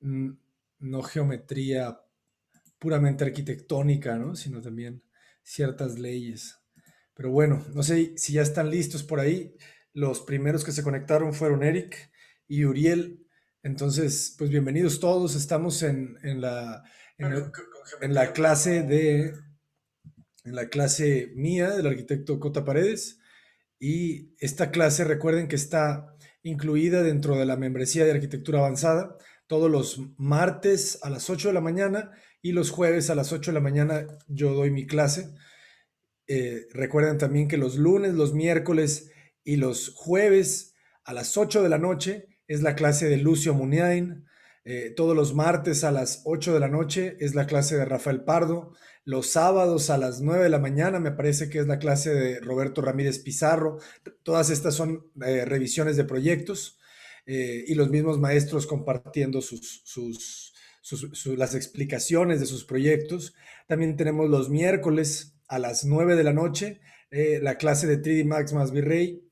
mm, no geometría puramente arquitectónica, ¿no? Sino también ciertas leyes. Pero bueno, no sé si ya están listos por ahí. Los primeros que se conectaron fueron Eric y Uriel. Entonces, pues bienvenidos todos. Estamos en, el- en la clase en la clase mía del arquitecto Cota Paredes. Y esta clase, recuerden que está incluida dentro de la membresía de arquitectura avanzada todos los martes a las 8 de la mañana y los jueves a las 8 de la mañana yo doy mi clase. Recuerden también que los lunes, los miércoles y los jueves a las 8 de la noche es la clase de Lucio Muniain. Todos los martes a las 8 de la noche es la clase de Rafael Pardo. Los sábados a las 9 de la mañana me parece que es la clase de Roberto Ramírez Pizarro. Todas estas son revisiones de proyectos y los mismos maestros compartiendo las explicaciones de sus proyectos. También tenemos los miércoles a las 9 de la noche la clase de 3D Max más Virrey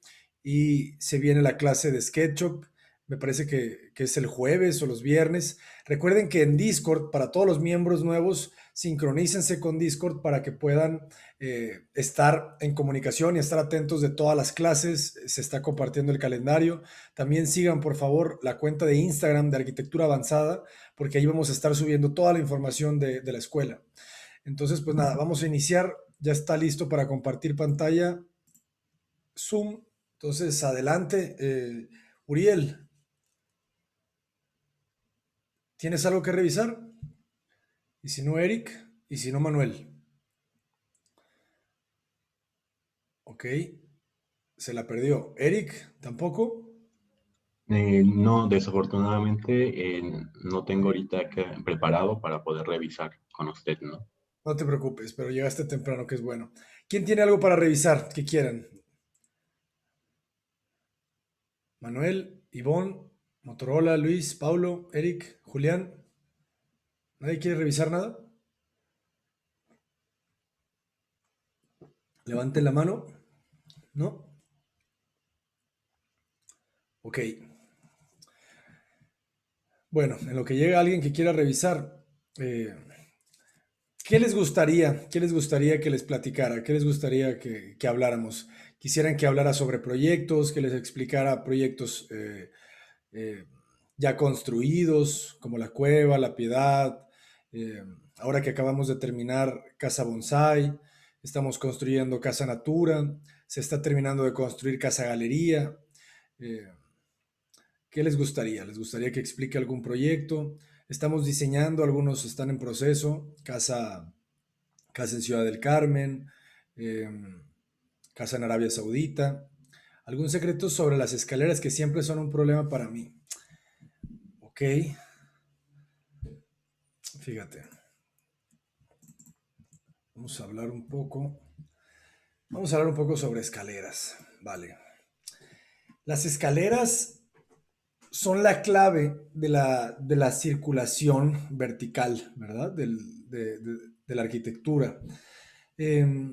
y se viene la clase de SketchUp. Me parece que es el jueves o los viernes. Recuerden que en Discord, para todos los miembros nuevos, sincronícense con Discord para que puedan estar en comunicación y estar atentos de todas las clases. Se está compartiendo el calendario. También sigan, por favor, la cuenta de Instagram de Arquitectura Avanzada, porque ahí vamos a estar subiendo toda la información de la escuela. Entonces, pues nada, vamos a iniciar. Ya está listo para compartir pantalla Zoom. Entonces, adelante. Uriel, ¿tienes algo que revisar? Y si no, Eric. Y si no, Manuel. Ok, se la perdió. Eric, ¿tampoco? No, desafortunadamente no tengo ahorita preparado para poder revisar con usted, ¿no? No te preocupes, pero llegaste temprano, que es bueno. ¿Quién tiene algo para revisar que quieran? Manuel, Ivonne, Motorola, Luis, Paulo, Eric, Julián. ¿Nadie quiere revisar nada? Levanten la mano. ¿No? Ok. Bueno, en lo que llega alguien que quiera revisar, eh, ¿qué les gustaría? ¿Qué les gustaría que les platicara? ¿Qué les gustaría que habláramos? ¿Quisieran que hablara sobre proyectos, que les explicara proyectos eh, ya construidos, como La Cueva, La Piedad? eh, Ahora que acabamos de terminar Casa Bonsai, estamos construyendo Casa Natura, se está terminando de construir Casa Galería. eh, ¿Qué les gustaría? ¿Les gustaría que explique algún proyecto? Estamos diseñando, algunos están en proceso, casa en Ciudad del Carmen, eh, casa en Arabia Saudita. ¿Algún secreto sobre las escaleras que siempre son un problema para mí? Ok, fíjate, vamos a hablar un poco. Vamos a hablar un poco sobre escaleras, vale. Las escaleras son la clave de la circulación vertical, ¿verdad? De la arquitectura. Eh,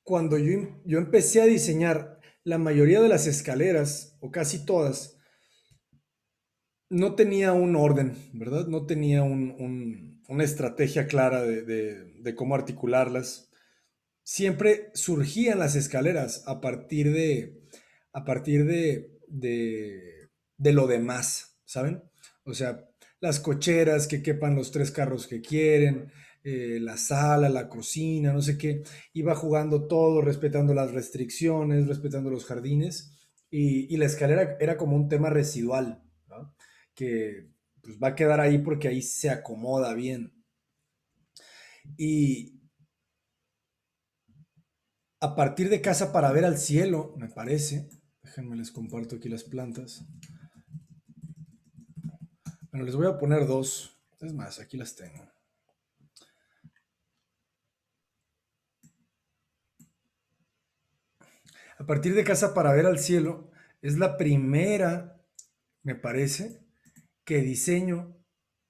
Cuando yo empecé a diseñar, la mayoría de las escaleras, o casi todas, no tenía un orden, ¿verdad? No tenía una estrategia clara de cómo articularlas. Siempre surgían las escaleras a partir de lo demás, ¿saben? O sea, las cocheras que quepan los tres carros que quieren, la sala, la cocina, no sé qué. Iba jugando todo, respetando las restricciones, respetando los jardines. Y la escalera era como un tema residual, ¿no? Que pues, va a quedar ahí porque ahí se acomoda bien. Y, a partir de Casa para ver al cielo, me parece. Déjenme les comparto aquí las plantas. Bueno, les voy a poner dos. Es más, aquí las tengo. A partir de Casa para ver al cielo, es la primera, me parece, que diseño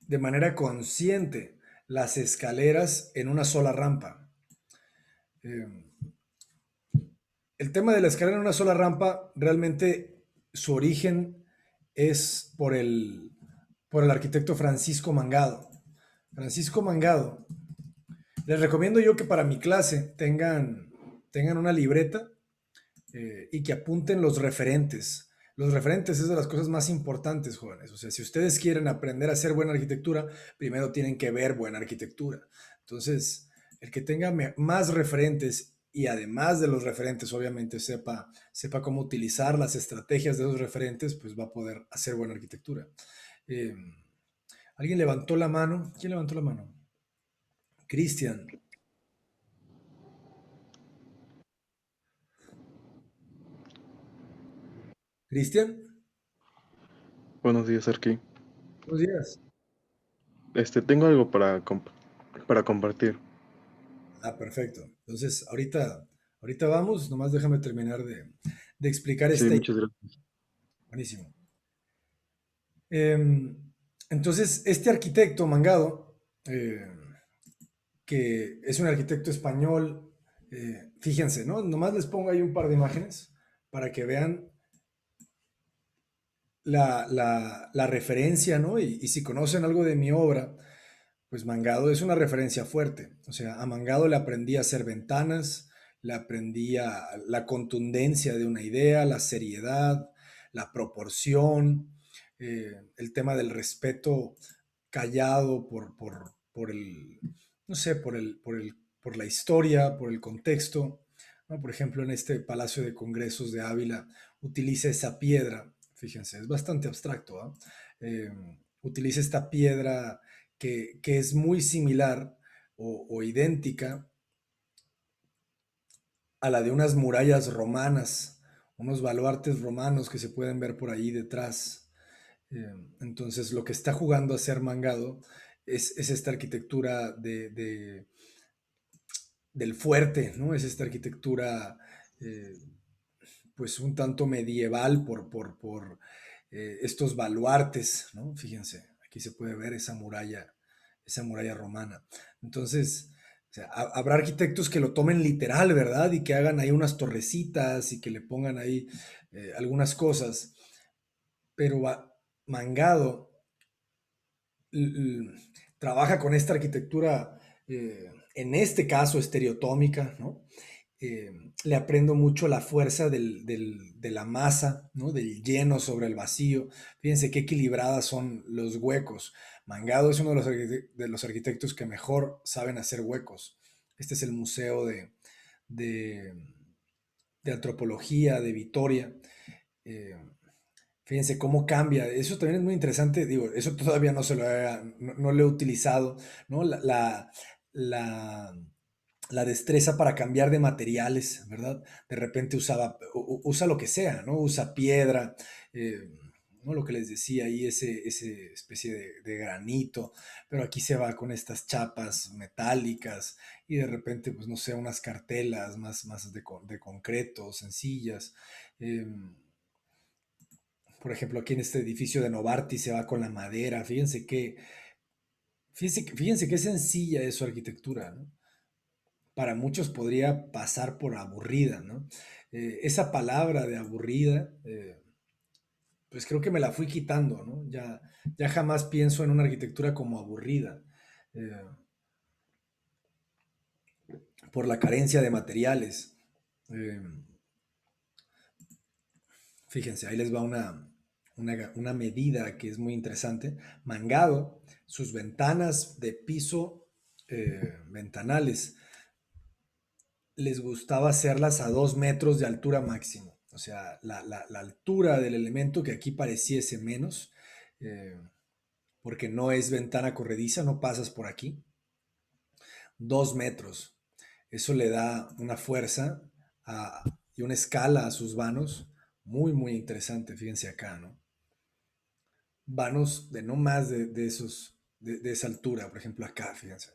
de manera consciente las escaleras en una sola rampa. Eh, el tema de la escalera en una sola rampa, realmente su origen es por el arquitecto Francisco Mangado. Francisco Mangado. Les recomiendo yo que para mi clase tengan una libreta y que apunten los referentes. Los referentes es de las cosas más importantes, jóvenes. O sea, si ustedes quieren aprender a hacer buena arquitectura, primero tienen que ver buena arquitectura. Entonces, el que tenga más referentes y además de los referentes, obviamente sepa cómo utilizar las estrategias de esos referentes, pues va a poder hacer buena arquitectura. Eh, ¿Alguien levantó la mano? ¿Quién levantó la mano? Cristian. ¿Cristian? Buenos días, Arqui. Buenos días. Tengo algo para compartir. Ah, perfecto. Entonces, ahorita vamos, nomás déjame terminar de explicar Sí, esta idea. muchas gracias. Buenísimo. Entonces, este arquitecto, Mangado, que es un arquitecto español, fíjense, ¿no? Nomás les pongo ahí un par de imágenes para que vean la referencia, ¿no? Y si conocen algo de mi obra, pues Mangado es una referencia fuerte. O sea, a Mangado le aprendí a hacer ventanas, le aprendí a la contundencia de una idea, la seriedad, la proporción, el tema del respeto callado por el, no sé, por la historia, por el contexto. ¿No? Por ejemplo, en este Palacio de Congresos de Ávila utiliza esa piedra, fíjense, es bastante abstracto, ¿eh? Eh, Utiliza esta piedra que es muy similar o idéntica a la de unas murallas romanas, unos baluartes romanos que se pueden ver por ahí detrás. Entonces, lo que está jugando a ser Mangado es esta arquitectura del fuerte, ¿no? Es esta arquitectura, eh, pues, un tanto medieval por estos baluartes, ¿no? Fíjense, aquí se puede ver esa muralla romana. Entonces, o sea, habrá arquitectos que lo tomen literal, ¿verdad? Y que hagan ahí unas torrecitas y que le pongan ahí algunas cosas. Pero Mangado trabaja con esta arquitectura, en este caso estereotómica, ¿no? Le aprendo mucho la fuerza de la masa, ¿no? Del lleno sobre el vacío. Fíjense qué equilibradas son los huecos. Mangado es uno de los arquitectos que mejor saben hacer huecos. Este es el Museo de, de Antropología de Vitoria. Eh, Fíjense cómo cambia. Eso también es muy interesante. Digo, eso todavía no lo he utilizado, ¿no? La, la destreza para cambiar de materiales, ¿verdad? De repente usa lo que sea, ¿no? Usa piedra, eh, ¿no? Lo que les decía ahí, ese especie de granito, pero aquí se va con estas chapas metálicas y de repente, pues no sé, unas cartelas más de concreto, sencillas. em, por ejemplo, aquí en este edificio de Novartis se va con la madera. Fíjense qué sencilla es su arquitectura, ¿no? Para muchos podría pasar por aburrida, ¿no? Esa palabra de aburrida, pues creo que me la fui quitando, ¿no? Ya jamás pienso en una arquitectura como aburrida, eh, por la carencia de materiales. Eh, Fíjense, ahí les va una medida que es muy interesante. Mangado, sus ventanas de piso, ventanales, les gustaba hacerlas a 2 metros de altura máximo. O sea, la altura del elemento que aquí pareciese menos, eh, porque no es ventana corrediza, no pasas por aquí. 2 metros. Eso le da una fuerza y una escala a sus vanos muy interesante. Fíjense acá, ¿no? Vanos de no más de esa altura, por ejemplo acá, fíjense.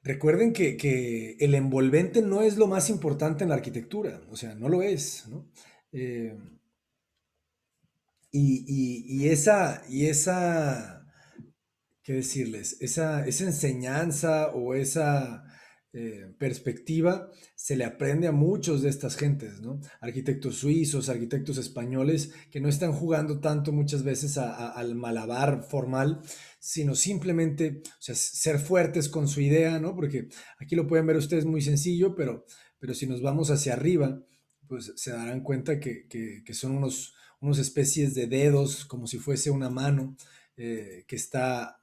Recuerden que el envolvente no es lo más importante en la arquitectura, o sea, no lo es, ¿no? Eh, y esa, ¿qué decirles? Esa enseñanza o perspectiva se le aprende a muchos de estas gentes, ¿no? Arquitectos suizos, arquitectos españoles, que no están jugando tanto muchas veces al malabar formal, sino simplemente, o sea, ser fuertes con su idea, ¿no? Porque aquí lo pueden ver ustedes muy sencillo, pero si nos vamos hacia arriba, pues se darán cuenta que son unos especies de dedos, como si fuese una mano, que está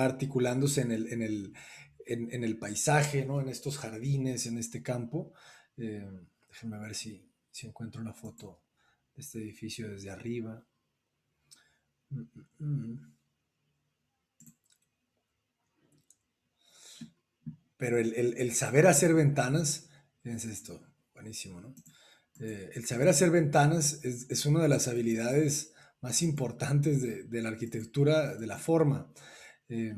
articulándose en el paisaje, ¿no? En estos jardines, en este campo. Eh, Déjenme ver si encuentro una foto de este edificio desde arriba. Pero el saber hacer ventanas, fíjense esto, buenísimo, ¿no? El saber hacer ventanas es una de las habilidades más importantes de la arquitectura, de la forma. Eh,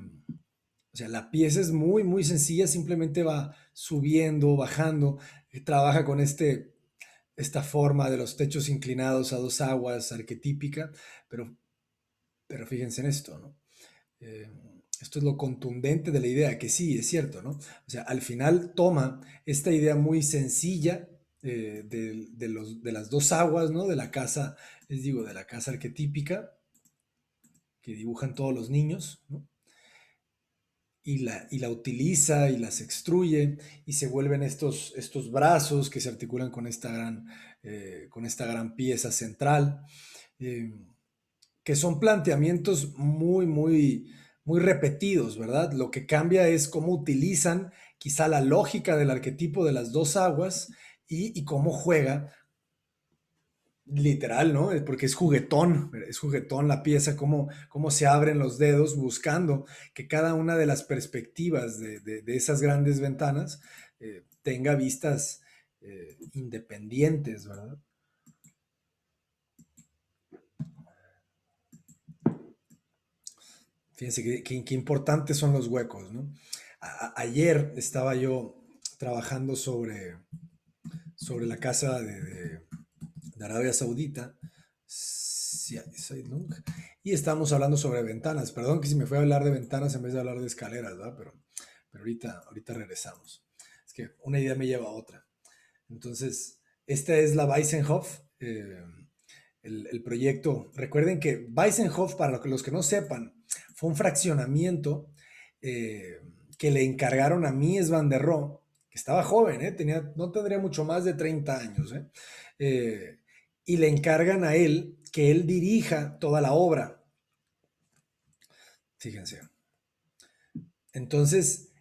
O sea, la pieza es muy, muy sencilla, simplemente va subiendo, bajando, trabaja con esta forma de los techos inclinados a dos aguas arquetípica, pero, pero fíjense en esto, ¿no? Eh, Esto es lo contundente de la idea, que sí, es cierto, ¿no? O sea, al final toma esta idea muy sencilla de las dos aguas, ¿no? De la casa, les digo, de la casa arquetípica que dibujan todos los niños, ¿no? Y la utiliza y las extruye y se vuelven estos brazos que se articulan con esta gran pieza central, eh, que son planteamientos muy, muy, muy repetidos, ¿verdad? Lo que cambia es cómo utilizan quizá la lógica del arquetipo de las dos aguas y cómo juega literal, ¿no? Porque es juguetón la pieza, cómo se abren los dedos buscando que cada una de las perspectivas de esas grandes ventanas tenga vistas independientes, ¿verdad? Fíjense qué importantes son los huecos, ¿no? Ayer estaba yo trabajando sobre la casa de Arabia Saudita, y estábamos hablando sobre ventanas. Perdón que si me fui a hablar de ventanas en vez de hablar de escaleras, ¿verdad? Pero ahorita regresamos. Es que una idea me lleva a otra. Entonces, esta es la Weissenhof, el proyecto. Recuerden que Weissenhof, para los que no sepan, fue un fraccionamiento que le encargaron a Mies van der Rohe, que estaba joven, no tendría mucho más de 30 años, y le encargan a él que él dirija toda la obra. Fíjense. Entonces,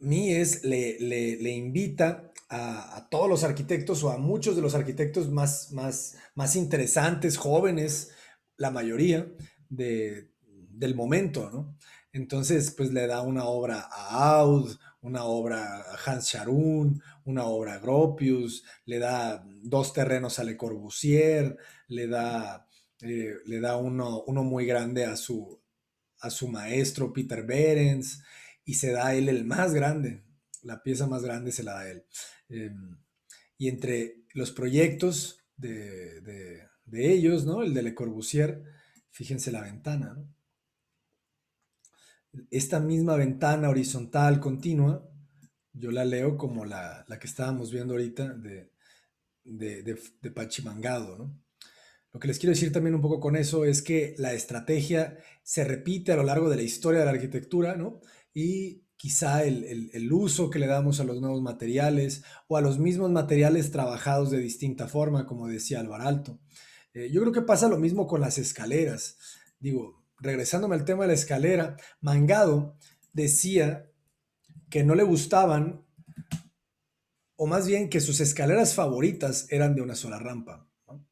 Mies le invita a todos los arquitectos o a muchos de los arquitectos más interesantes, jóvenes, la mayoría del momento, ¿no? Entonces, pues le da una obra a Aude, una obra a Hans Scharoun, una obra a Gropius, le da dos terrenos a Le Corbusier, le da uno muy grande a su maestro Peter Behrens, y se da a él el más grande, la pieza más grande se la da a él. Y entre los proyectos de ellos, ¿no? El de Le Corbusier, fíjense la ventana, ¿no? Esta misma ventana horizontal continua, yo la leo como la que estábamos viendo ahorita de Pachimangado, ¿no? Lo que les quiero decir también un poco con eso es que la estrategia se repite a lo largo de la historia de la arquitectura, ¿no? Y quizá el uso que le damos a los nuevos materiales o a los mismos materiales trabajados de distinta forma, como decía Alvar Aalto. Yo creo que pasa lo mismo con las escaleras. Digo, regresándome al tema de la escalera, Mangado decía que no le gustaban, o más bien que sus escaleras favoritas eran de una sola rampa, ¿no?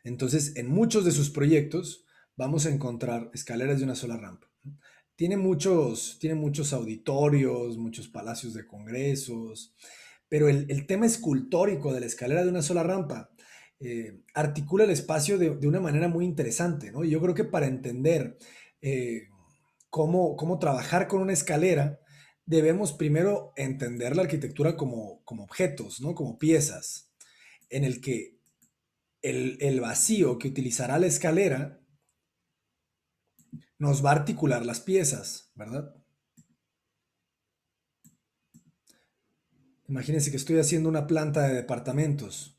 Entonces, en muchos de sus proyectos vamos a encontrar escaleras de una sola rampa, ¿no? Tiene muchos auditorios, muchos palacios de congresos, pero el tema escultórico de la escalera de una sola rampa articula el espacio de una manera muy interesante, ¿no? Y yo creo que para entender eh, cómo trabajar con una escalera, debemos primero entender la arquitectura como objetos, ¿no? Como piezas, en el que el vacío que utilizará la escalera nos va a articular las piezas, ¿verdad? Imagínense que estoy haciendo una planta de departamentos,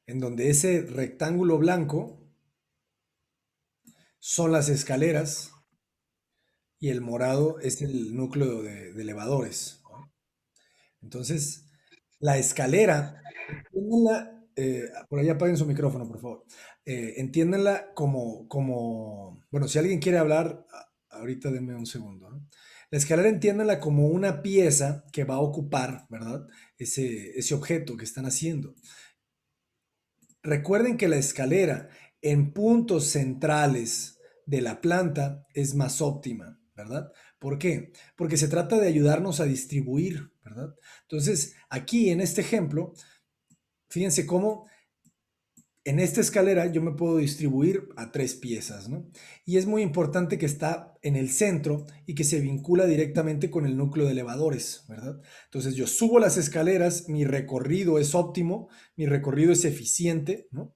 en donde ese rectángulo blanco son las escaleras y el morado es el núcleo de elevadores, ¿no? Entonces, la escalera, entiéndanla, por allá apaguen su micrófono, por favor. Entiéndanla bueno, si alguien quiere hablar, ahorita denme un segundo, ¿no? La escalera entiéndanla como una pieza que va a ocupar, ¿verdad? Ese objeto que están haciendo. Recuerden que la escalera en puntos centrales de la planta es más óptima, ¿verdad? ¿Por qué? Porque se trata de ayudarnos a distribuir, ¿verdad? Entonces, aquí en este ejemplo, fíjense cómo en esta escalera yo me puedo distribuir a 3 piezas, ¿no? Y es muy importante que está en el centro y que se vincula directamente con el núcleo de elevadores, ¿verdad? Entonces yo subo las escaleras, mi recorrido es óptimo, mi recorrido es eficiente, ¿no?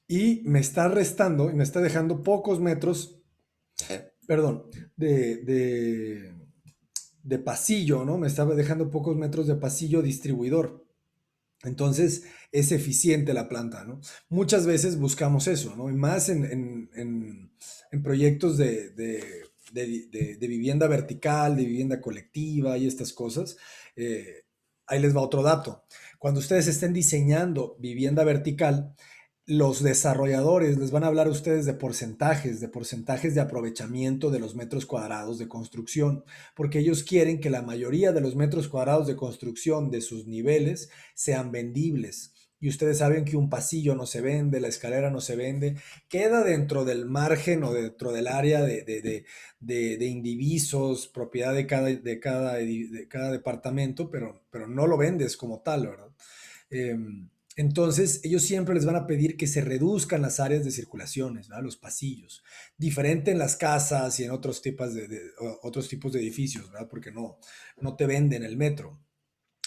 Y me está restando y me está dejando pocos metros, perdón, de pasillo, ¿no? Me estaba dejando pocos metros de pasillo distribuidor. Entonces es eficiente la planta, ¿no? Muchas veces buscamos eso, ¿no? Y más en proyectos de vivienda vertical, de vivienda colectiva y estas cosas. Ahí les va otro dato. Cuando ustedes estén diseñando vivienda vertical, los desarrolladores les van a hablar a ustedes de porcentajes de aprovechamiento de los metros cuadrados de construcción, porque ellos quieren que la mayoría de los metros cuadrados de construcción de sus niveles sean vendibles. Y ustedes saben que un pasillo no se vende, la escalera no se vende, queda dentro del margen o dentro del área de indivisos, propiedad de cada departamento, pero no lo vendes como tal, ¿verdad? Entonces, ellos siempre les van a pedir que se reduzcan las áreas de circulaciones, ¿verdad? Los pasillos. Diferente en las casas y en otros tipos de edificios, ¿verdad? Porque no te venden el metro.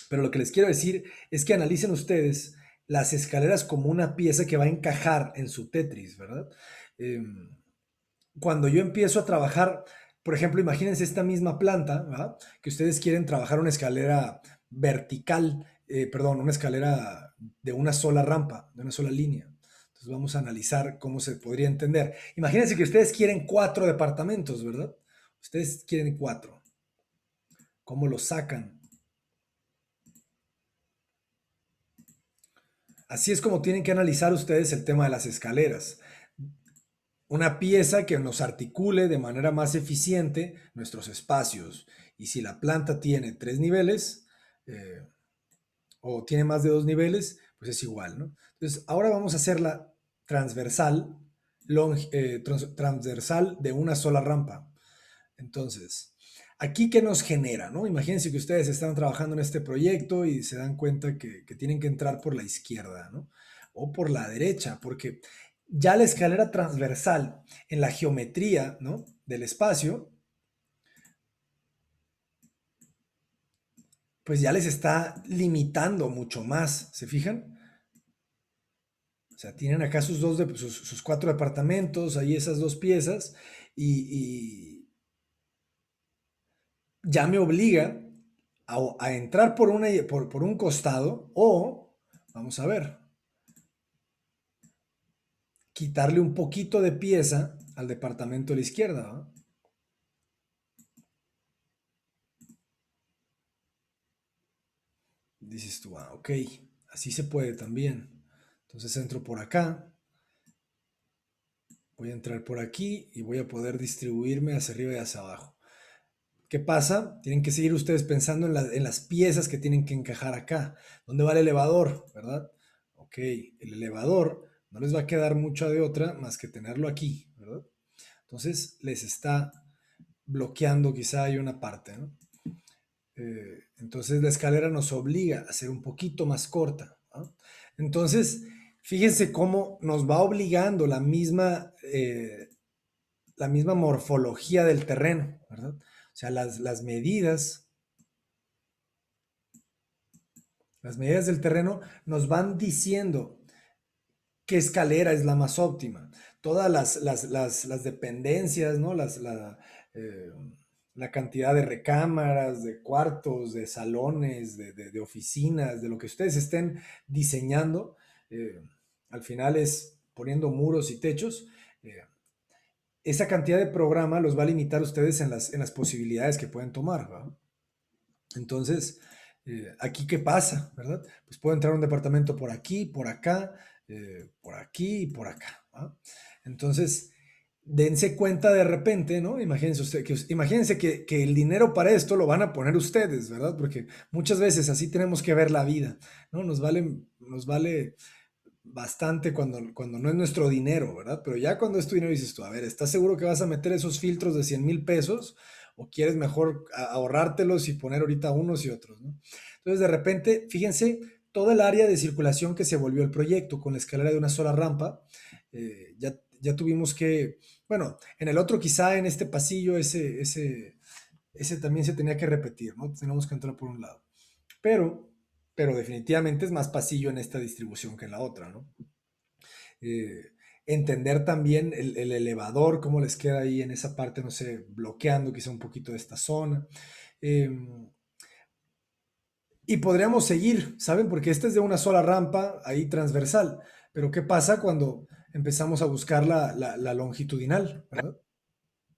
Pero lo que les quiero decir es que analicen ustedes las escaleras como una pieza que va a encajar en su Tetris, ¿verdad? Em, Cuando yo empiezo a trabajar, por ejemplo, imagínense esta misma planta, ¿verdad? Que ustedes quieren trabajar una escalera vertical, perdón, una escalera de una sola rampa, de una sola línea. Entonces vamos a analizar cómo se podría entender. Imagínense que ustedes quieren 4 departamentos, ¿verdad? Ustedes quieren 4. ¿Cómo los sacan? Así es como tienen que analizar ustedes el tema de las escaleras. Una pieza que nos articule de manera más eficiente nuestros espacios. Y si la planta tiene 3 niveles eh, o tiene más de 2 niveles, pues es igual, ¿no? Entonces, ahora vamos a hacerla transversal, transversal de una sola rampa. Entonces, aquí qué nos genera, ¿no? Imagínense que ustedes están trabajando en este proyecto y se dan cuenta que tienen que entrar por la izquierda, ¿no? O por la derecha, porque ya la escalera transversal en la geometría, ¿no? Del espacio, pues ya les está limitando mucho más, ¿se fijan? O sea, tienen acá sus 4 departamentos, ahí esas 2 piezas, y ya me obliga a entrar por un costado o, vamos a ver, quitarle un poquito de pieza al departamento de la izquierda, ¿no? Dices tú, ok, así se puede también. Entonces entro por acá, voy a entrar por aquí y voy a poder distribuirme hacia arriba y hacia abajo. ¿Qué pasa? Tienen que seguir ustedes pensando en las piezas que tienen que encajar acá. ¿Dónde va el elevador? ¿Verdad? Ok, el elevador no les va a quedar mucha de otra más que tenerlo aquí, ¿verdad? Entonces les está bloqueando quizá hay una parte, ¿no? Entonces la escalera nos obliga a ser un poquito más corta, ¿no? Entonces, fíjense cómo nos va obligando la misma morfología del terreno, ¿verdad? O sea, las medidas del terreno nos van diciendo qué escalera es la más óptima. Todas las dependencias, ¿no? Eh, la cantidad de recámaras, de cuartos, de salones, de oficinas, de lo que ustedes estén diseñando, eh, al final es poniendo muros y techos. eh, Esa cantidad de programa los va a limitar ustedes en las posibilidades que pueden tomar, ¿verdad? Entonces, aquí qué pasa, ¿verdad? Pues puede entrar un departamento por aquí, por acá, por aquí y por acá, ¿va? Entonces, dense cuenta de repente, ¿no? Imagínense que el dinero para esto lo van a poner ustedes, ¿verdad? Porque muchas veces así tenemos que ver la vida, ¿no? Nos vale bastante cuando no es nuestro dinero, ¿verdad? Pero ya cuando es tu dinero dices tú, a ver, ¿estás seguro que vas a meter esos filtros de 100,000 pesos? ¿O quieres mejor ahorrártelos y poner ahorita unos y otros, ¿no? Entonces, de repente, fíjense, toda el área de circulación que se volvió el proyecto con la escalera de una sola rampa, ya tuvimos que, bueno, en el otro quizá en este pasillo ese también se tenía que repetir, ¿no? Tenemos que entrar por un lado. Pero, pero definitivamente es más pasillo en esta distribución que en la otra, ¿no? Eh, Entender también el elevador, cómo les queda ahí en esa parte, no sé, bloqueando quizá un poquito de esta zona. Eh, y podríamos seguir, ¿saben? Porque esta es de una sola rampa ahí transversal. Pero ¿qué pasa cuando empezamos a buscar la longitudinal, ¿verdad?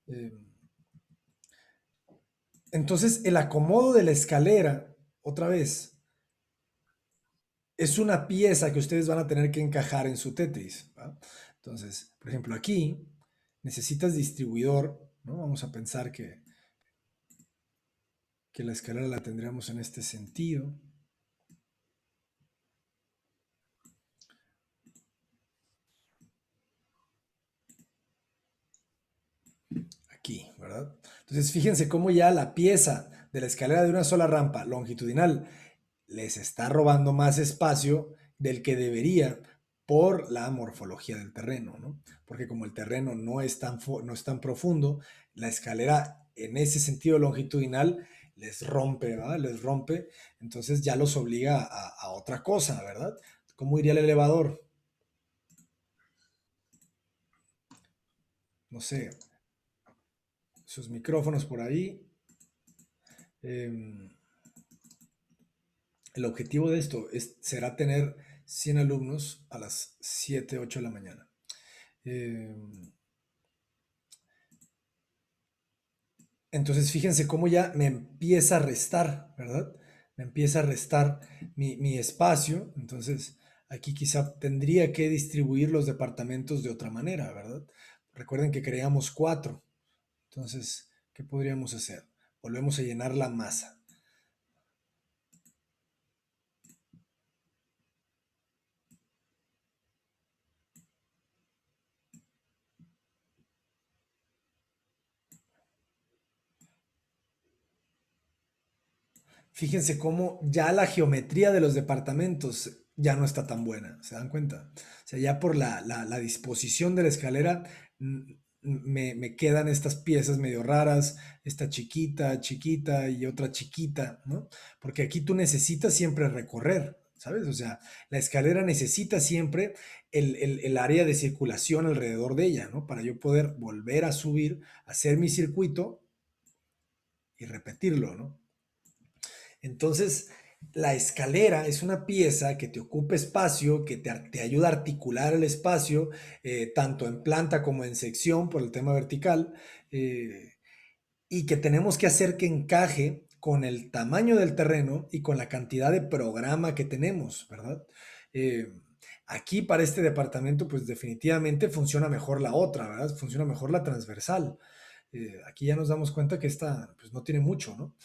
Eh, entonces, el acomodo de la escalera, otra vez, es una pieza que ustedes van a tener que encajar en su Tetris, ¿va? Entonces, por ejemplo, aquí necesitas distribuidor, ¿no? Vamos a pensar que la escalera la tendríamos en este sentido. Aquí, ¿verdad? Entonces, fíjense cómo ya la pieza de la escalera de una sola rampa longitudinal les está robando más espacio del que debería por la morfología del terreno, ¿no? Porque como el terreno no es tan profundo, la escalera en ese sentido longitudinal les rompe, ¿verdad? Les rompe, entonces ya los obliga a otra cosa, ¿verdad? ¿Cómo iría el elevador? No sé, sus micrófonos por ahí. Eh, el objetivo de esto será tener 100 alumnos a las 7, 8 de la mañana. Eh, Entonces, fíjense cómo ya me empieza a restar, ¿verdad? Me empieza a restar mi espacio. Entonces, aquí quizá tendría que distribuir los departamentos de otra manera, ¿verdad? Recuerden que creamos 4. Entonces, ¿qué podríamos hacer? Volvemos a llenar la masa. Fíjense cómo ya la geometría de los departamentos ya no está tan buena, ¿se dan cuenta? O sea, ya por la disposición de la escalera me quedan estas piezas medio raras, esta chiquita, chiquita y otra chiquita, ¿no? Porque aquí tú necesitas siempre recorrer, ¿sabes? O sea, la escalera necesita siempre el área de circulación alrededor de ella, ¿no? Para yo poder volver a subir, hacer mi circuito y repetirlo, ¿no? Entonces, la escalera es una pieza que te ocupa espacio, que te ayuda a articular el espacio, tanto en planta como en sección por el tema vertical, eh, y que tenemos que hacer que encaje con el tamaño del terreno y con la cantidad de programa que tenemos, ¿verdad? Eh, Aquí para este departamento, pues definitivamente funciona mejor la otra, ¿verdad? Funciona mejor la transversal. Aquí ya nos damos cuenta que esta, pues no tiene mucho, ¿no?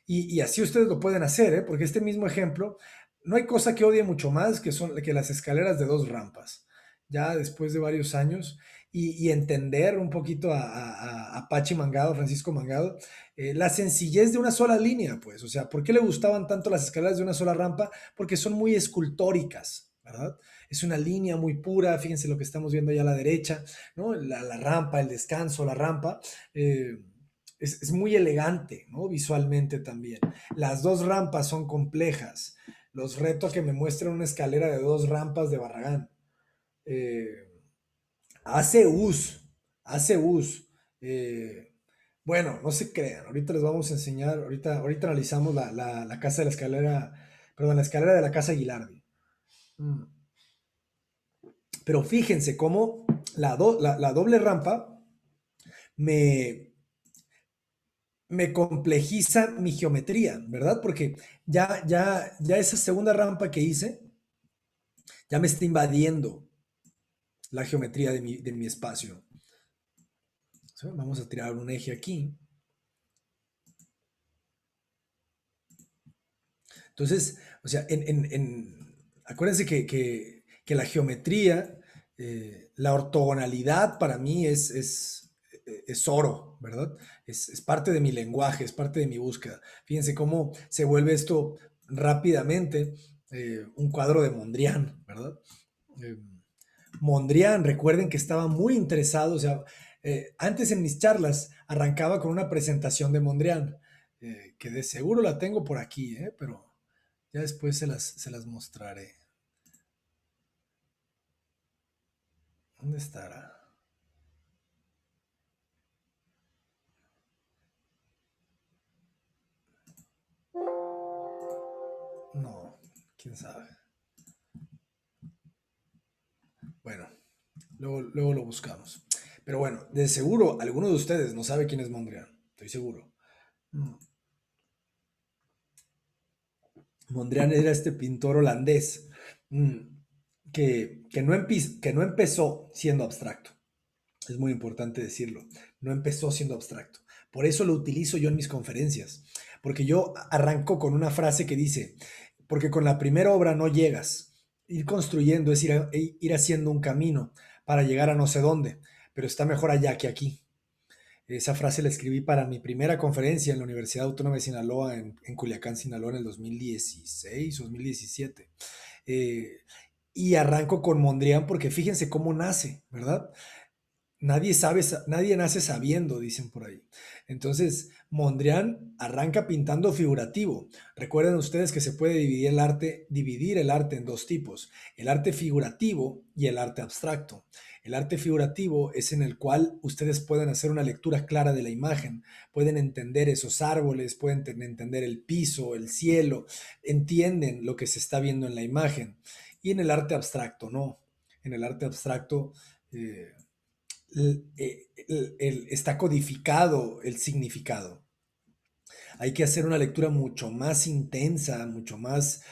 Y así ustedes lo pueden hacer, ¿eh? Porque este mismo ejemplo, no hay cosa que odie mucho más que las escaleras de 2 rampas. Ya después de varios años y entender un poquito a Pachi Mangado, Francisco Mangado, la sencillez de una sola línea, pues. O sea, ¿por qué le gustaban tanto las escaleras de una sola rampa? Porque son muy escultóricas, ¿verdad? Es una línea muy pura, fíjense lo que estamos viendo allá a la derecha, ¿no? La rampa, el descanso, la rampa. Es muy elegante, ¿no? Visualmente también. Las 2 rampas son complejas. Los reto a que me muestren una escalera de 2 rampas de Barragán. eh, hace uso, hace uso. Bueno, no se crean, ahorita les vamos a enseñar, ahorita analizamos la casa de la escalera, perdón, la escalera de la casa Aguilardi. Pero fíjense cómo la doble rampa me, me complejiza mi geometría, ¿verdad? Porque ya esa segunda rampa que hice ya me está invadiendo la geometría de mi espacio. ¿Sí? Vamos a tirar un eje aquí. Entonces, o sea, acuérdense que la geometría, la ortogonalidad para mí es oro, ¿verdad? Es parte de mi lenguaje, es parte de mi búsqueda. Fíjense cómo se vuelve esto rápidamente un cuadro de Mondrian, ¿verdad? Eh, Mondrian, recuerden que estaba muy interesado, o sea, antes en mis charlas arrancaba con una presentación de Mondrian, que de seguro la tengo por aquí, pero ya después se las mostraré. ¿Dónde estará? No, quién sabe. Bueno, luego lo buscamos. Pero bueno, de seguro alguno de ustedes no sabe quién es Mondrian, estoy seguro. Mondrian era este pintor holandés mm, que no empezó siendo abstracto. Es muy importante decirlo. No empezó siendo abstracto. Por eso lo utilizo yo en mis conferencias. Porque yo arranco con una frase que dice, porque con la primera obra no llegas. Ir construyendo es ir haciendo un camino para llegar a no sé dónde, pero está mejor allá que aquí. Esa frase la escribí para mi primera conferencia en la Universidad Autónoma de Sinaloa, en Culiacán, Sinaloa, en el 2016 o 2017. Eh, y arranco con Mondrian porque fíjense cómo nace, ¿verdad? Nadie nace sabiendo, dicen por ahí. Entonces, Mondrian arranca pintando figurativo. Recuerden ustedes que se puede dividir el arte en dos tipos, el arte figurativo y el arte abstracto. El arte figurativo es en el cual ustedes pueden hacer una lectura clara de la imagen, pueden entender esos árboles, pueden entender el piso, el cielo, entienden lo que se está viendo en la imagen. Y en el arte abstracto, no. En el arte abstracto está codificado el significado. Hay que hacer una lectura mucho más intensa, mucho más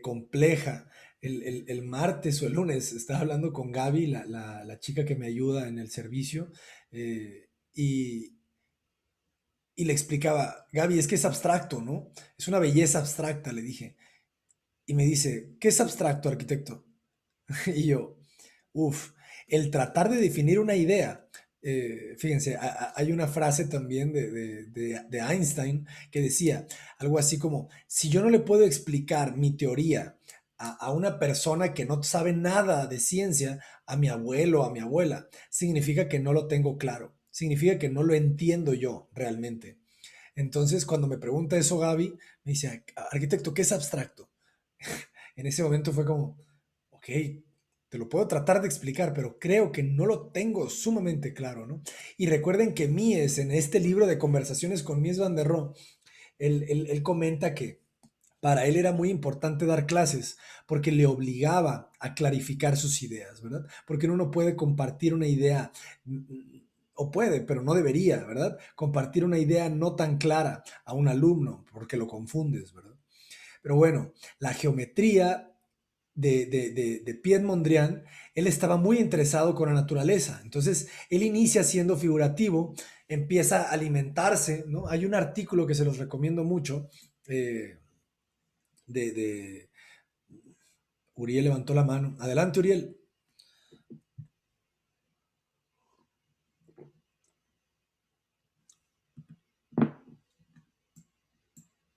compleja. El martes o el lunes estaba hablando con Gaby, la chica que me ayuda en el servicio, y le explicaba, Gaby, es que es abstracto, ¿no? Es una belleza abstracta, le dije. Y me dice, ¿qué es abstracto, arquitecto? Y yo, uff, el tratar de definir una idea. Fíjense, hay una frase también de Einstein que decía algo así como, si yo no le puedo explicar mi teoría a una persona que no sabe nada de ciencia, a mi abuelo o a mi abuela, significa que no lo tengo claro, significa que no lo entiendo yo realmente. Entonces, cuando me pregunta eso Gaby, me dice, arquitecto, ¿qué es abstracto? En ese momento fue como, ok, te lo puedo tratar de explicar, pero creo que no lo tengo sumamente claro, ¿no? Y recuerden que Mies, en este libro de conversaciones con Mies van der Rohe, él comenta que para él era muy importante dar clases porque le obligaba a clarificar sus ideas, ¿verdad? Porque uno no puede compartir una idea, o puede, pero no debería, ¿verdad? Compartir una idea no tan clara a un alumno porque lo confundes, ¿verdad? Pero bueno, la geometría de Piet Mondrian, él estaba muy interesado con la naturaleza. Entonces, él inicia siendo figurativo, empieza a alimentarse, ¿no? Hay un artículo que se los recomiendo mucho, de Uriel levantó la mano. Adelante, Uriel.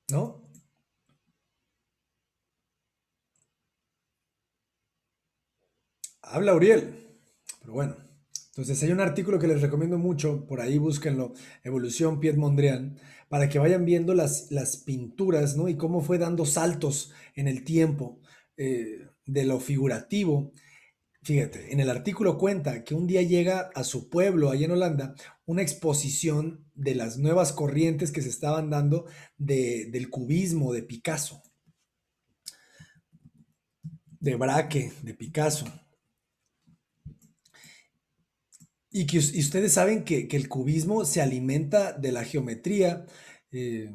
¿No? Habla Uriel. Pero bueno. Entonces hay un artículo que les recomiendo mucho, por ahí búsquenlo, Evolución Piet Mondrian, para que vayan viendo las pinturas, ¿no? Y cómo fue dando saltos en el tiempo de lo figurativo Fíjate, en el artículo cuenta que un día llega a su pueblo, allá en Holanda, una exposición de las nuevas corrientes que se estaban dando del cubismo de Picasso, de Braque, de Picasso. Y ustedes saben que el cubismo se alimenta de la geometría. eh,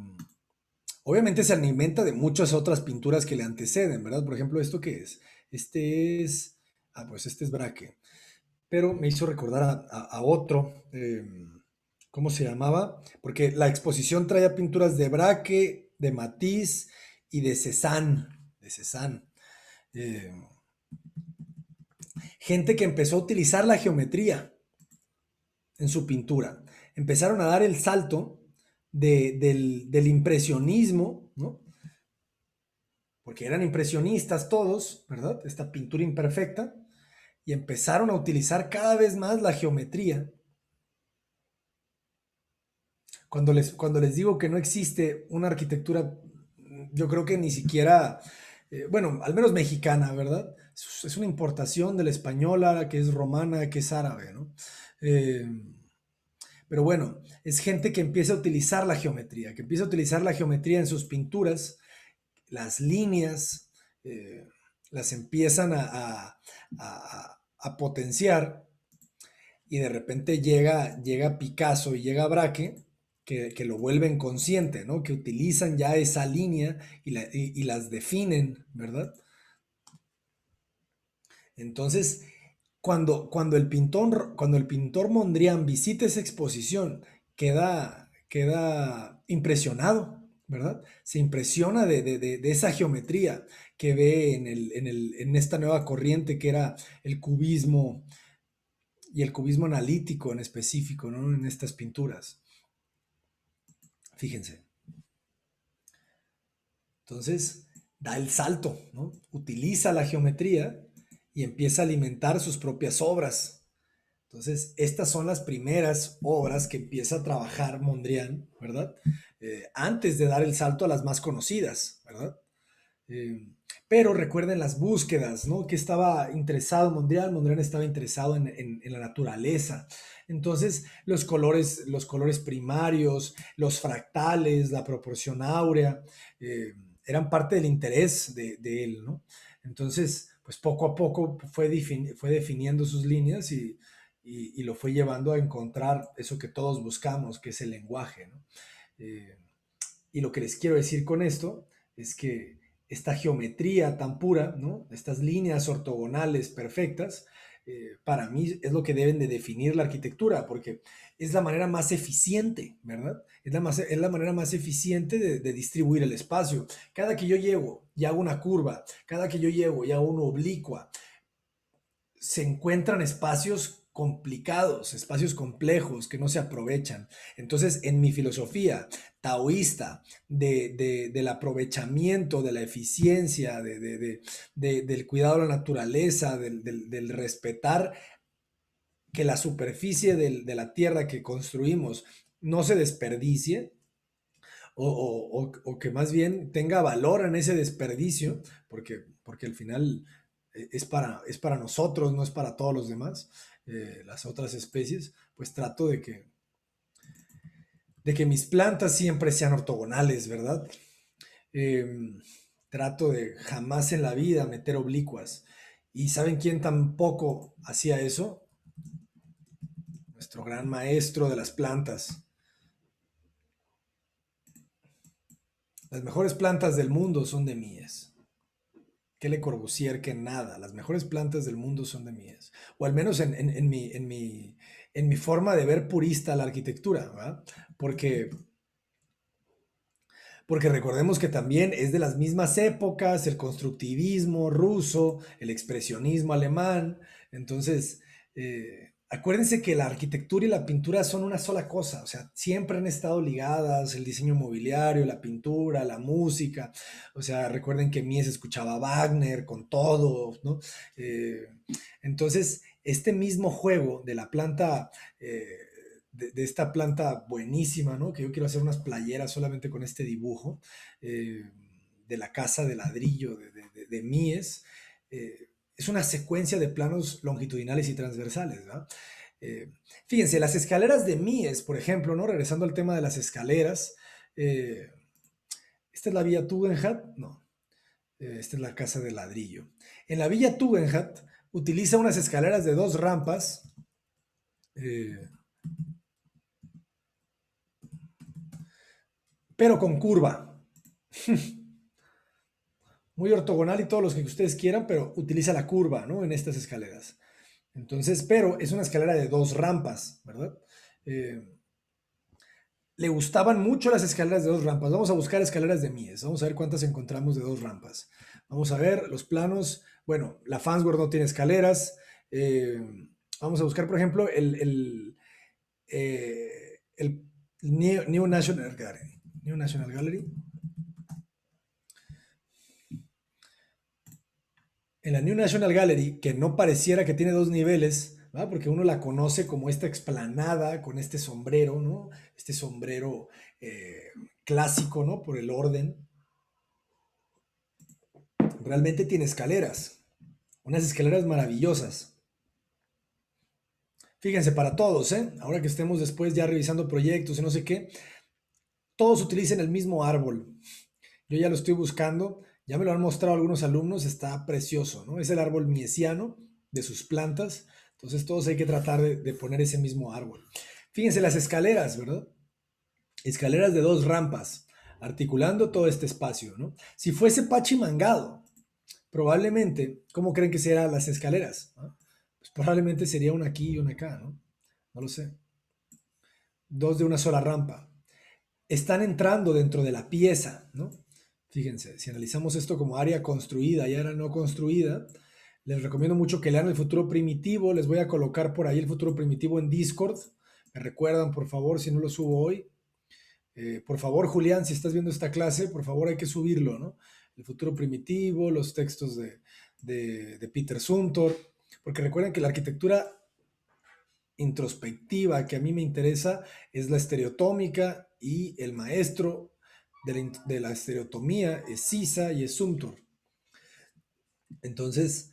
Obviamente se alimenta de muchas otras pinturas que le anteceden, ¿verdad? Por ejemplo, ¿esto qué es? Este es, pues este es Braque, pero me hizo recordar a otro, ¿cómo se llamaba? Porque la exposición traía pinturas de Braque, de Matisse y de Cézanne, de Cézanne. Eh, Gente que empezó a utilizar la geometría en su pintura. Empezaron a dar el salto del impresionismo, ¿no? Porque eran impresionistas todos, ¿verdad? Esta pintura imperfecta, y empezaron a utilizar cada vez más la geometría. Cuando les digo que no existe una arquitectura, yo creo que ni siquiera, bueno, al menos mexicana, ¿verdad? Es una importación de la española, que es romana, que es árabe, ¿no? Eh, pero bueno, es gente que empieza a utilizar la geometría, que empieza a utilizar la geometría en sus pinturas, las líneas, las empiezan a potenciar, y de repente llega Picasso y llega Braque, que lo vuelven consciente, ¿no? Que utilizan ya esa línea y las definen, ¿verdad? Entonces, cuando el pintor Mondrian visita esa exposición, queda impresionado, ¿verdad? Se impresiona de esa geometría que ve en esta nueva corriente que era el cubismo y el cubismo analítico en específico, ¿no? En estas pinturas. Fíjense. Entonces, da el salto, ¿no? Utiliza la geometría y empieza a alimentar sus propias obras. Entonces, estas son las primeras obras que empieza a trabajar Mondrian, ¿verdad? Antes de dar el salto a las más conocidas, ¿verdad? Eh, pero recuerden las búsquedas, ¿no? Que estaba interesado Mondrian. Mondrian estaba interesado en la naturaleza. Entonces, los colores primarios, los fractales, la proporción áurea, eran parte del interés de él, ¿no? Entonces, pues poco a poco fue definiendo sus líneas y lo fue llevando a encontrar eso que todos buscamos, que es el lenguaje, ¿no? Eh, y lo que les quiero decir con esto es que esta geometría tan pura, ¿no? Estas líneas ortogonales perfectas, para mí es lo que deben de definir la arquitectura, porque es la manera más eficiente, ¿verdad? Es la manera más eficiente de distribuir el espacio. Cada que yo llego y hago una curva, cada que yo llego y hago una oblicua, se encuentran espacios complicados, espacios complejos que no se aprovechan. Entonces, en mi filosofía taoísta del aprovechamiento, de la eficiencia, del cuidado de la naturaleza, del respetar que la superficie de la tierra que construimos no se desperdicie, o que más bien tenga valor en ese desperdicio, porque al final es para nosotros, no es para todos los demás, las otras especies, pues trato de que mis plantas siempre sean ortogonales, ¿verdad? Eh, Trato de jamás en la vida meter oblicuas. ¿Y saben quién tampoco hacía eso? Nuestro gran maestro de las plantas. Las mejores plantas del mundo son de Mies. Que Le Corbusier, que nada. Las mejores plantas del mundo son de Mies. O al menos en mi forma de ver purista la arquitectura, ¿verdad? Porque, porque recordemos que también es de las mismas épocas, el constructivismo ruso, el expresionismo alemán. Entonces, acuérdense que la arquitectura y la pintura son una sola cosa, o sea, siempre han estado ligadas, el diseño mobiliario, la pintura, la música. O sea, recuerden que Mies escuchaba Wagner con todo, ¿no? Eh, entonces, este mismo juego de la planta, de esta planta buenísima, ¿no? Que yo quiero hacer unas playeras solamente con este dibujo, de la casa de ladrillo de Mies. es una secuencia de planos longitudinales y transversales, ¿verdad? Eh, Fíjense, las escaleras de Mies, por ejemplo, ¿no? Regresando al tema de las escaleras, eh, ¿esta es la Villa Tugendhat? No, esta es la casa de ladrillo. En la Villa Tugendhat utiliza unas escaleras de 2 rampas, eh, pero con curva. Muy ortogonal y todos los que ustedes quieran, pero utiliza la curva, ¿no? En estas escaleras. Entonces, pero es una escalera de 2 rampas, ¿verdad? Eh, Le gustaban mucho las escaleras de 2 rampas. Vamos a buscar escaleras de Mies. Vamos a ver cuántas encontramos de 2 rampas. Vamos a ver los planos. Bueno, la Farnsworth no tiene escaleras. Eh, Vamos a buscar, por ejemplo, el New National Gallery. New National Gallery. En la New National Gallery, que no pareciera que tiene 2 niveles, ¿verdad? Porque uno la conoce como esta explanada con este sombrero, ¿no? Este sombrero clásico, ¿no? Por el orden. Realmente tiene escaleras, unas escaleras maravillosas. Fíjense, para todos, ¿eh? Ahora que estemos después ya revisando proyectos y no sé qué, todos utilizan el mismo árbol. Yo ya lo estoy buscando, ya me lo han mostrado algunos alumnos, está precioso, ¿no? Es el árbol miesiano de sus plantas, entonces todos hay que tratar de poner ese mismo árbol. Fíjense las escaleras, ¿verdad? Escaleras de 2 rampas, articulando todo este espacio, ¿no? Si fuese pachimangado, probablemente, ¿cómo creen que serán las escaleras? ¿No? Pues probablemente sería una aquí y una acá, ¿no? No lo sé. 2 de una sola rampa. Están entrando dentro de la pieza, ¿no? Fíjense, si analizamos esto como área construida y área no construida, les recomiendo mucho que lean el futuro primitivo. Les voy a colocar por ahí el futuro primitivo en Discord. Me recuerdan, por favor, si no lo subo hoy. Por favor, Julián, si estás viendo esta clase, por favor hay que subirlo, ¿no? El futuro primitivo, los textos de Peter Zumthor, porque recuerden que la arquitectura introspectiva que a mí me interesa es la estereotómica y el maestro de la estereotomía es Sisa y es Zumthor. Entonces,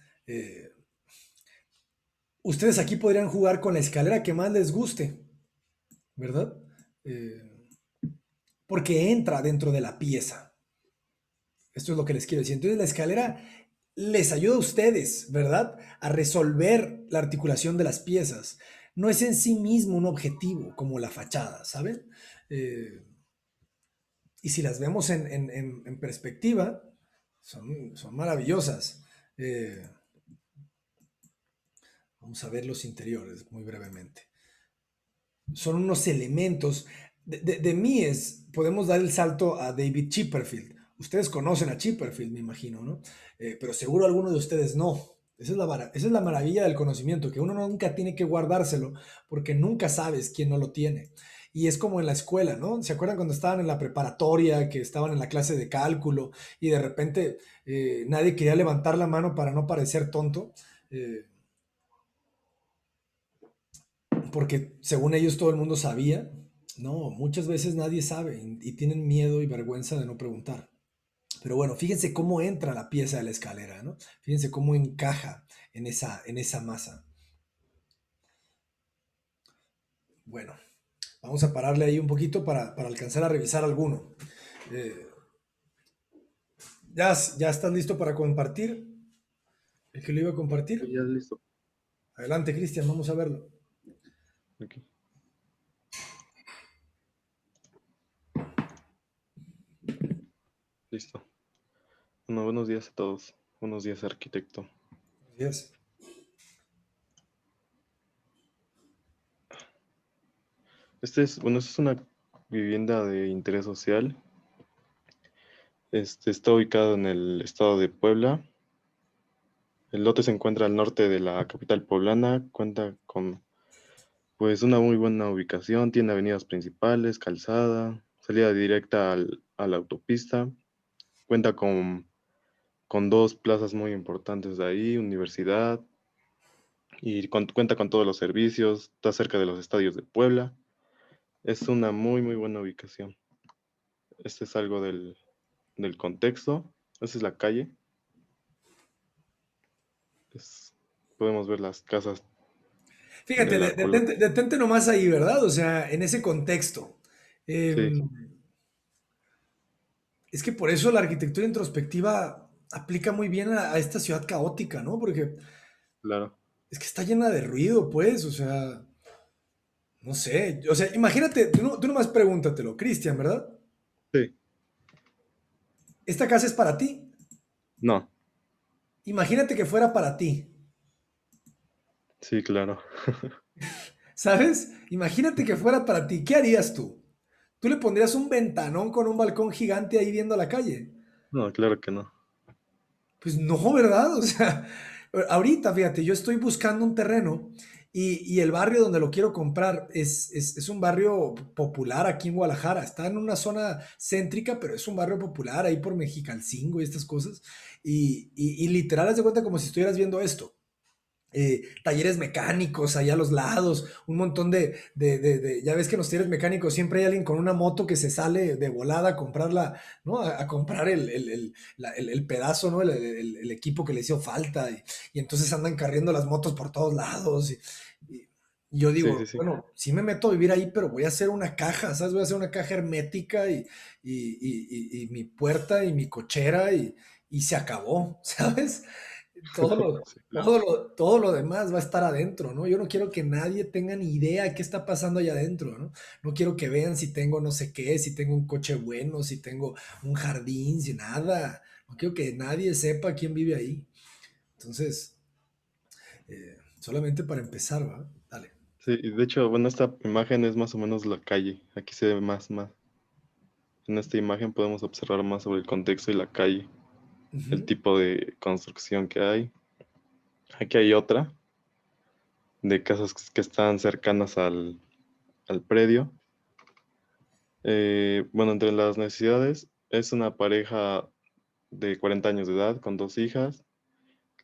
ustedes aquí podrían jugar con la escalera que más les guste, ¿verdad? Eh, Porque entra dentro de la pieza. Esto es lo que les quiero decir. Entonces la escalera les ayuda a ustedes, ¿verdad? A resolver la articulación de las piezas. No es en sí mismo un objetivo como la fachada, ¿saben? Eh, y si las vemos en perspectiva, son maravillosas. Eh, Vamos a ver los interiores muy brevemente. Son unos elementos. De Mies podemos dar el salto a David Chipperfield. Ustedes conocen a Chipperfield, me imagino, ¿no? Pero seguro alguno de ustedes no. Esa es la maravilla del conocimiento, que uno nunca tiene que guardárselo porque nunca sabes quién no lo tiene. Y es como en la escuela, ¿no? ¿Se acuerdan cuando estaban en la preparatoria, que estaban en la clase de cálculo y de repente nadie quería levantar la mano para no parecer tonto? Porque según ellos todo el mundo sabía. No, muchas veces nadie sabe y tienen miedo y vergüenza de no preguntar. Pero bueno, fíjense cómo entra la pieza de la escalera, ¿no? Fíjense cómo encaja en esa masa. Bueno, vamos a pararle ahí un poquito para alcanzar a revisar alguno. Eh, ¿Ya estás listo para compartir? ¿El que lo iba a compartir? Ya listo. Adelante, Cristian, vamos a verlo. Aquí. Listo. Bueno, buenos días a todos. Buenos días, arquitecto. Yes. Esta es una vivienda de interés social. Está ubicado en el estado de Puebla. El lote se encuentra al norte de la capital poblana. Cuenta con, pues, una muy buena ubicación. Tiene avenidas principales, calzada, salida directa a la autopista. Cuenta con 2 plazas muy importantes de ahí, universidad, y cuenta con todos los servicios. Está cerca de los estadios de Puebla. Es una muy, muy buena ubicación. Este es algo del contexto. Esta es la calle. Podemos ver las casas de Fíjate, la colonia. detente nomás ahí, ¿verdad? O sea, en ese contexto. Sí, Em, es que por eso la arquitectura introspectiva aplica muy bien a esta ciudad caótica, ¿no? Porque claro. es que está llena de ruido, pues, o sea, no sé, o sea, imagínate, tú nomás pregúntatelo, Cristian, ¿verdad? Sí, Esta casa es para ti. no, Imagínate que fuera para ti, sí, claro. ¿sabes? Imagínate que fuera para ti, ¿qué harías tú? ¿Tú le pondrías un ventanón con un balcón gigante ahí viendo la calle? No, claro que no. Pues no, ¿verdad? O sea, ahorita, fíjate, yo estoy buscando un terreno y el barrio donde lo quiero comprar es un barrio popular aquí en Guadalajara. Está en una zona céntrica, pero es un barrio popular ahí por Mexicalcingo y estas cosas. Y literal, haz de cuenta como si estuvieras viendo esto. Talleres mecánicos allá a los lados, un montón ya ves que en los talleres mecánicos siempre hay alguien con una moto que se sale de volada a comprarla, ¿no? A comprar el pedazo, ¿no? El equipo que le hizo falta y entonces andan carriendo las motos por todos lados y yo Sí, sí, digo, sí. bueno, sí me meto a vivir ahí, pero voy a hacer una caja, ¿sabes? Voy a hacer una caja hermética y mi puerta y mi cochera y se acabó, ¿sabes? Todo lo, Sí, claro. todo lo demás va a estar adentro, ¿no? Yo no quiero que nadie tenga ni idea de qué está pasando allá adentro, ¿no? No quiero que vean si tengo no sé qué, si tengo un coche bueno, si tengo un jardín, si nada. No quiero que nadie sepa quién vive ahí. Entonces, solamente para empezar, ¿va? Dale. Sí, y de hecho, bueno, esta imagen es más o menos la calle. Aquí se ve más. En esta imagen podemos observar más sobre el contexto y la calle, el Ujú. tipo de construcción que hay. Aquí hay otra de casas que están cercanas al predio. Bueno, entre las necesidades es una pareja de 40 años de edad con dos hijas.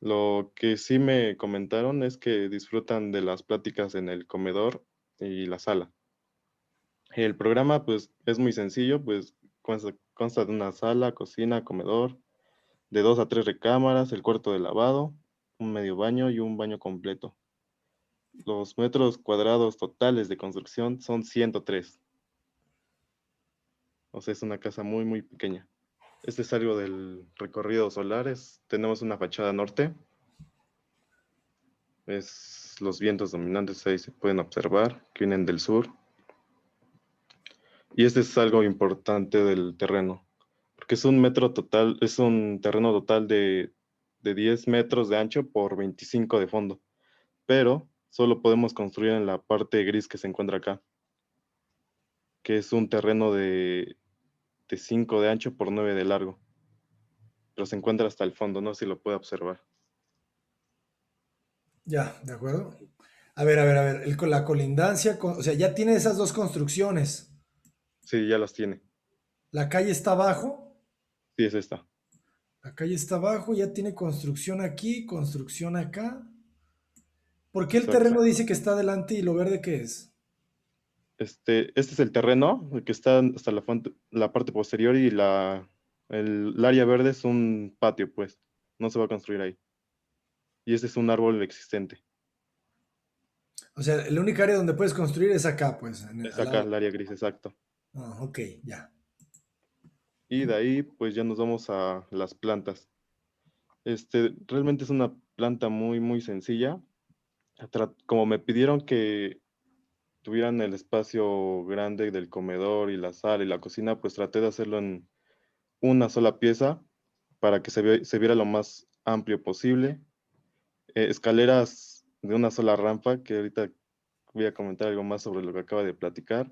Lo que sí me comentaron es que disfrutan de las pláticas en el comedor y la sala. El programa pues es muy sencillo, pues consta de una sala, cocina, comedor, de 2 a 3 recámaras, el cuarto de lavado, un medio baño y un baño completo. Los metros cuadrados totales de construcción son 103. O sea, es una casa muy pequeña. Este es algo del recorrido solar. Tenemos una fachada norte. Los vientos dominantes ahí se pueden observar, que vienen del sur. Y este es algo importante del terreno, porque es un terreno total de 10 metros de ancho por 25 de fondo, pero solo podemos construir en la parte gris que se encuentra acá, que es un terreno de 5 de ancho por 9 de largo, pero se encuentra hasta el fondo, no sé si lo puede observar. Ya, ¿de acuerdo? A ver, la colindancia, o sea, ya tiene esas dos construcciones. Sí, ya las tiene. La calle está abajo, Sí, es esta. la calle está abajo, ya tiene construcción aquí, construcción acá. ¿Por qué el Exacto. terreno dice que está adelante y lo verde qué es? Este es el terreno, el que está hasta la parte posterior y el área verde es un patio, pues. No se va a construir ahí. Y este es un árbol existente. O sea, el único área donde puedes construir es acá, pues, Es al acá lado. el área gris, exacto. Ah, ok, ya. Y de ahí, pues ya nos vamos a las plantas. Realmente es una planta muy sencilla. Como me pidieron que tuvieran el espacio grande del comedor y la sala y la cocina, pues traté de hacerlo en una sola pieza para que se viera lo más amplio posible. Escaleras de una sola rampa, que ahorita voy a comentar algo más sobre lo que acaba de platicar.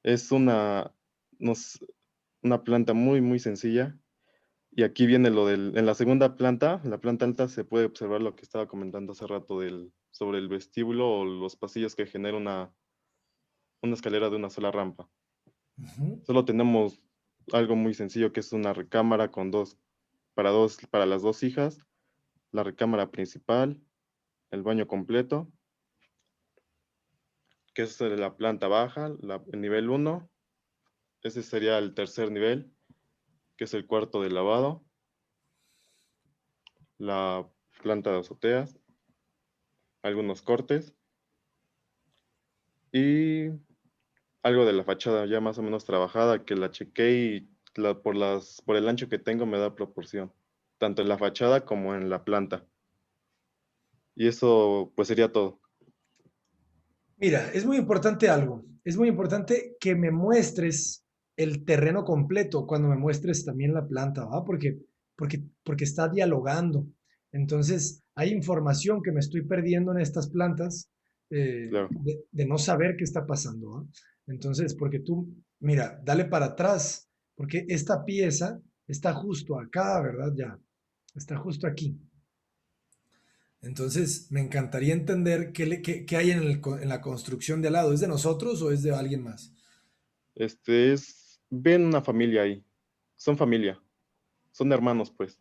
Es nos- una planta muy sencilla. Y aquí viene en la segunda planta, la planta alta, se puede observar lo que estaba comentando hace rato sobre el vestíbulo o los pasillos que genera una escalera de una sola rampa. Ujú. Solo tenemos algo muy sencillo que es una recámara para las dos hijas, la recámara principal, el baño completo, que es la planta baja, el nivel uno. Ese sería el tercer nivel, que es el cuarto de lavado, la planta de azoteas, algunos cortes y algo de la fachada ya más o menos trabajada, que la chequé y por el ancho que tengo me da proporción, tanto en la fachada como en la planta. Y eso pues sería todo. Mira, es muy importante algo. Es muy importante que me muestres el terreno completo cuando me muestres también la planta, ¿va? Porque está dialogando. Entonces, hay información que me estoy perdiendo en estas plantas Claro. de no saber qué está pasando, ¿va? Entonces, porque tú, mira, dale para atrás, porque esta pieza está justo acá, ¿verdad? Ya, está justo aquí. Entonces, me encantaría entender qué hay en la construcción de al lado. ¿Es de nosotros o es de alguien más? Ven una familia ahí, son familia, son hermanos pues.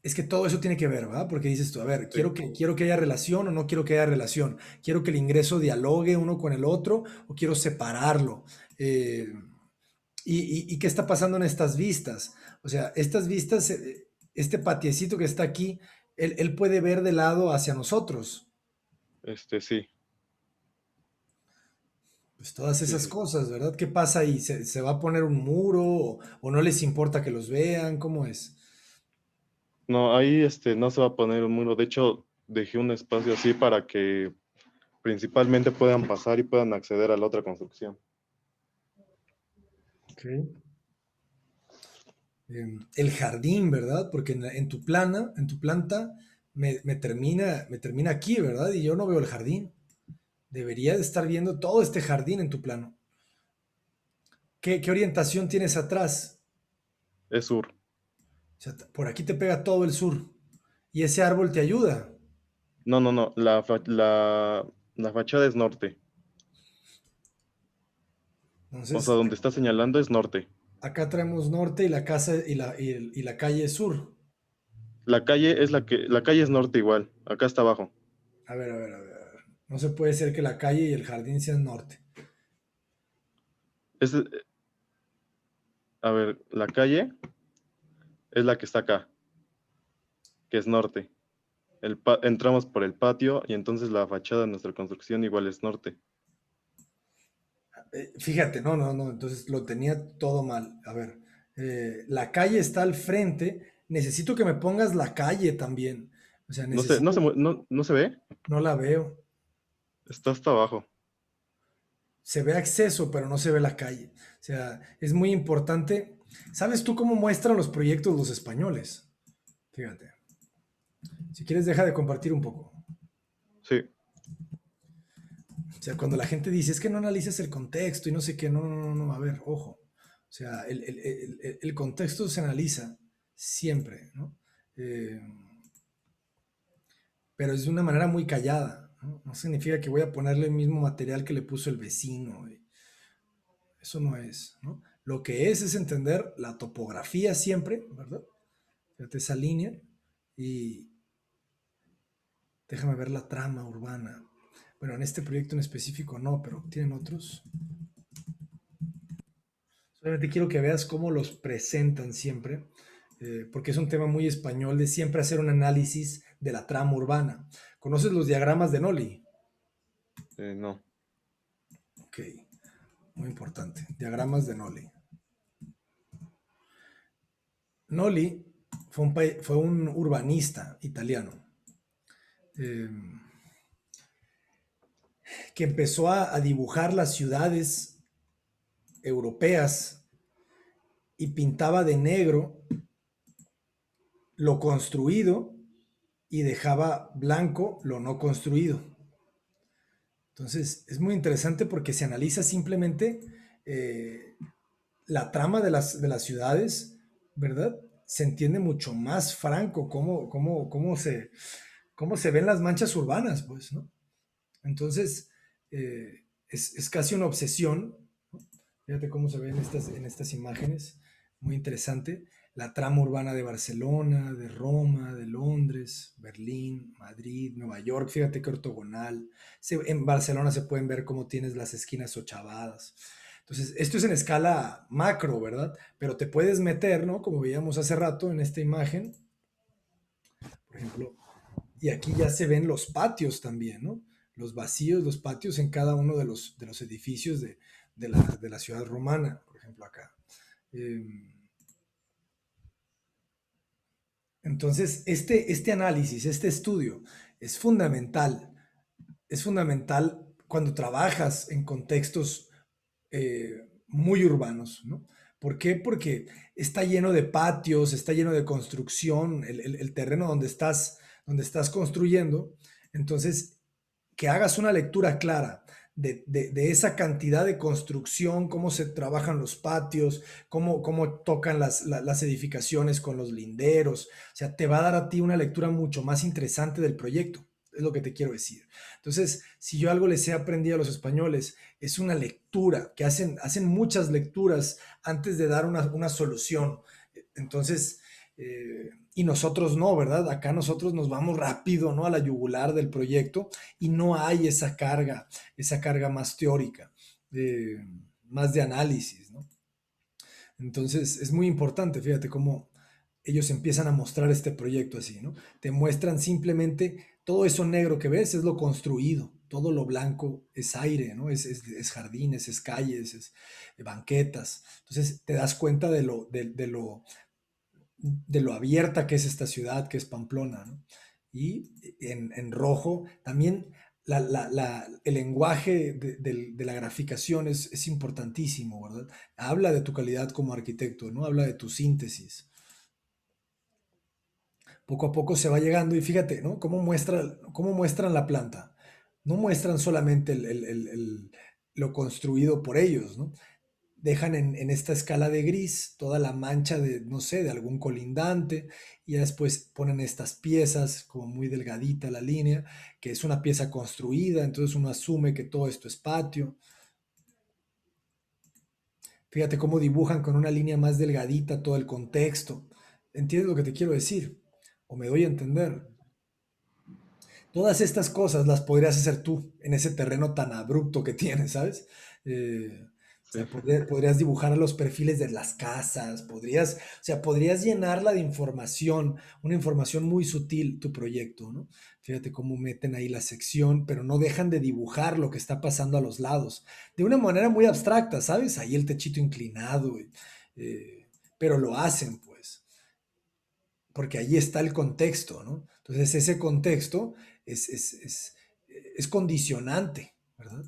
Es que todo eso tiene que ver, ¿verdad? Porque dices tú, a ver, Sí. quiero que haya relación o no quiero que haya relación. Quiero que el ingreso dialogue uno con el otro o quiero separarlo. Eh, y qué está pasando en estas vistas? O sea, estas vistas, este patiecito que está aquí, él puede ver de lado hacia nosotros. Sí, Pues todas sí, esas sí. cosas, ¿verdad? ¿Qué pasa ahí? Se va a poner un muro o no les importa que los vean? ¿Cómo es? No, ahí no se va a poner un muro. De hecho, dejé un espacio así para que principalmente puedan pasar y puedan acceder a la otra construcción. Ok. El jardín, ¿verdad? Porque en tu planta, me termina aquí, ¿verdad? Y yo no veo el jardín. Debería de estar viendo todo este jardín en tu plano. ¿Qué orientación tienes atrás? Es sur. O sea, por aquí te pega todo el sur. Y ese árbol te ayuda. No, no, no. La fachada es norte. O sea, Entonces, donde está señalando es norte. acá traemos norte y la casa y la calle es sur. La calle es norte igual. Acá está abajo. A ver, a ver, a ver. A ver. No se puede ser que la calle y el jardín sean norte. Es, a ver, la calle es la que está acá, que es norte. Entramos por el patio y entonces la fachada de nuestra construcción igual es norte. Fíjate, no, no, no. Entonces lo tenía todo mal. A ver, la calle está al frente. Necesito que me pongas la calle también. O sea, No se, no se, necesito. mue- no, no se ve, No la veo. está hasta abajo. Se ve acceso, pero no se ve la calle. O sea, es muy importante. ¿Sabes tú cómo muestran los proyectos los españoles? Fíjate. Si quieres, deja de compartir un poco. Sí, O sea, cuando la gente dice, es que no analices el contexto y no sé qué, no, no, no, no, a ver, ojo. O sea, el contexto se analiza siempre, ¿no? Eh, pero es de una manera muy callada, ¿no? No significa que voy a ponerle el mismo material que le puso el vecino. Eso no es, ¿no? Lo que es entender la topografía siempre, ¿verdad? Fíjate esa línea y déjame ver la trama urbana. Bueno, en este proyecto en específico no, pero tienen otros. Solamente quiero que veas cómo los presentan siempre, porque es un tema muy español de siempre hacer un análisis de la trama urbana. ¿Conoces los diagramas de Nolly? no. Ok, muy importante. Diagramas de Nolly. Nolly fue un urbanista italiano eh, que empezó a dibujar las ciudades europeas y pintaba de negro lo construido y dejaba blanco lo no construido. Entonces, es muy interesante porque se analiza simplemente eh, la trama de las ciudades, ¿verdad? Se entiende mucho más franco cómo se ven las manchas urbanas, pues, ¿no? Entonces, es casi una obsesión, ¿no? Fíjate cómo se ve en estas imágenes, muy interesante. La trama urbana de Barcelona, de Roma, de Londres, Berlín, Madrid, Nueva York, fíjate qué ortogonal. En Barcelona se pueden ver cómo tienes las esquinas ochavadas. Entonces, esto es en escala macro, ¿verdad? Pero te puedes meter, ¿no? Como veíamos hace rato en esta imagen, por ejemplo, Y aquí ya se ven los patios también, ¿no? Los vacíos, los patios en cada uno de los edificios de la ciudad romana, por ejemplo, acá. Eh, entonces, este análisis, este estudio es fundamental. Es fundamental cuando trabajas en contextos muy urbanos, ¿no? ¿Por qué? Porque está lleno de patios, está lleno de construcción, el terreno donde estás construyendo. Entonces, que hagas una lectura clara de esa cantidad de construcción, cómo se trabajan los patios, cómo tocan las edificaciones con los linderos. O sea, te va a dar a ti una lectura mucho más interesante del proyecto. Es lo que te quiero decir. Entonces, si yo algo les he aprendido a los españoles, es una lectura, que hacen muchas lecturas antes de dar una solución. Entonces, y nosotros no, ¿verdad? Acá nosotros nos vamos rápido, ¿no? A la yugular del proyecto y no hay esa carga más teórica, eh, más de análisis, ¿no? Entonces, es muy importante, fíjate cómo ellos empiezan a mostrar este proyecto así, ¿no? Te muestran simplemente todo eso negro que ves es lo construido, todo lo blanco es aire, ¿no? Es jardines, es calles, es banquetas. Entonces, te das cuenta de lo abierta que es esta ciudad, que es Pamplona, ¿no? Y en rojo también el lenguaje de la graficación es importantísimo, ¿verdad? Habla de tu calidad como arquitecto, ¿no? Habla de tu síntesis. Poco a poco se va llegando y fíjate, ¿no? Cómo muestran la planta. No muestran solamente lo construido por ellos, ¿no? Dejan en esta escala de gris toda la mancha de, no sé, de algún colindante, y ya después ponen estas piezas, como muy delgadita la línea, que es una pieza construida, entonces uno asume que todo esto es patio. Fíjate cómo dibujan con una línea más delgadita todo el contexto. ¿Entiendes lo que te quiero decir? ¿O me doy a entender? Todas estas cosas las podrías hacer tú en ese terreno tan abrupto que tienes, ¿sabes? O Sí, sea, podrías dibujar los perfiles de las casas, o sea, podrías llenarla de información, una información muy sutil, tu proyecto, ¿no? Fíjate cómo meten ahí la sección, pero no dejan de dibujar lo que está pasando a los lados, de una manera muy abstracta, ¿sabes? Ahí el techito inclinado, pero lo hacen, pues porque ahí está el contexto, ¿no? Entonces ese contexto es, es, es, es condicionante, ¿verdad?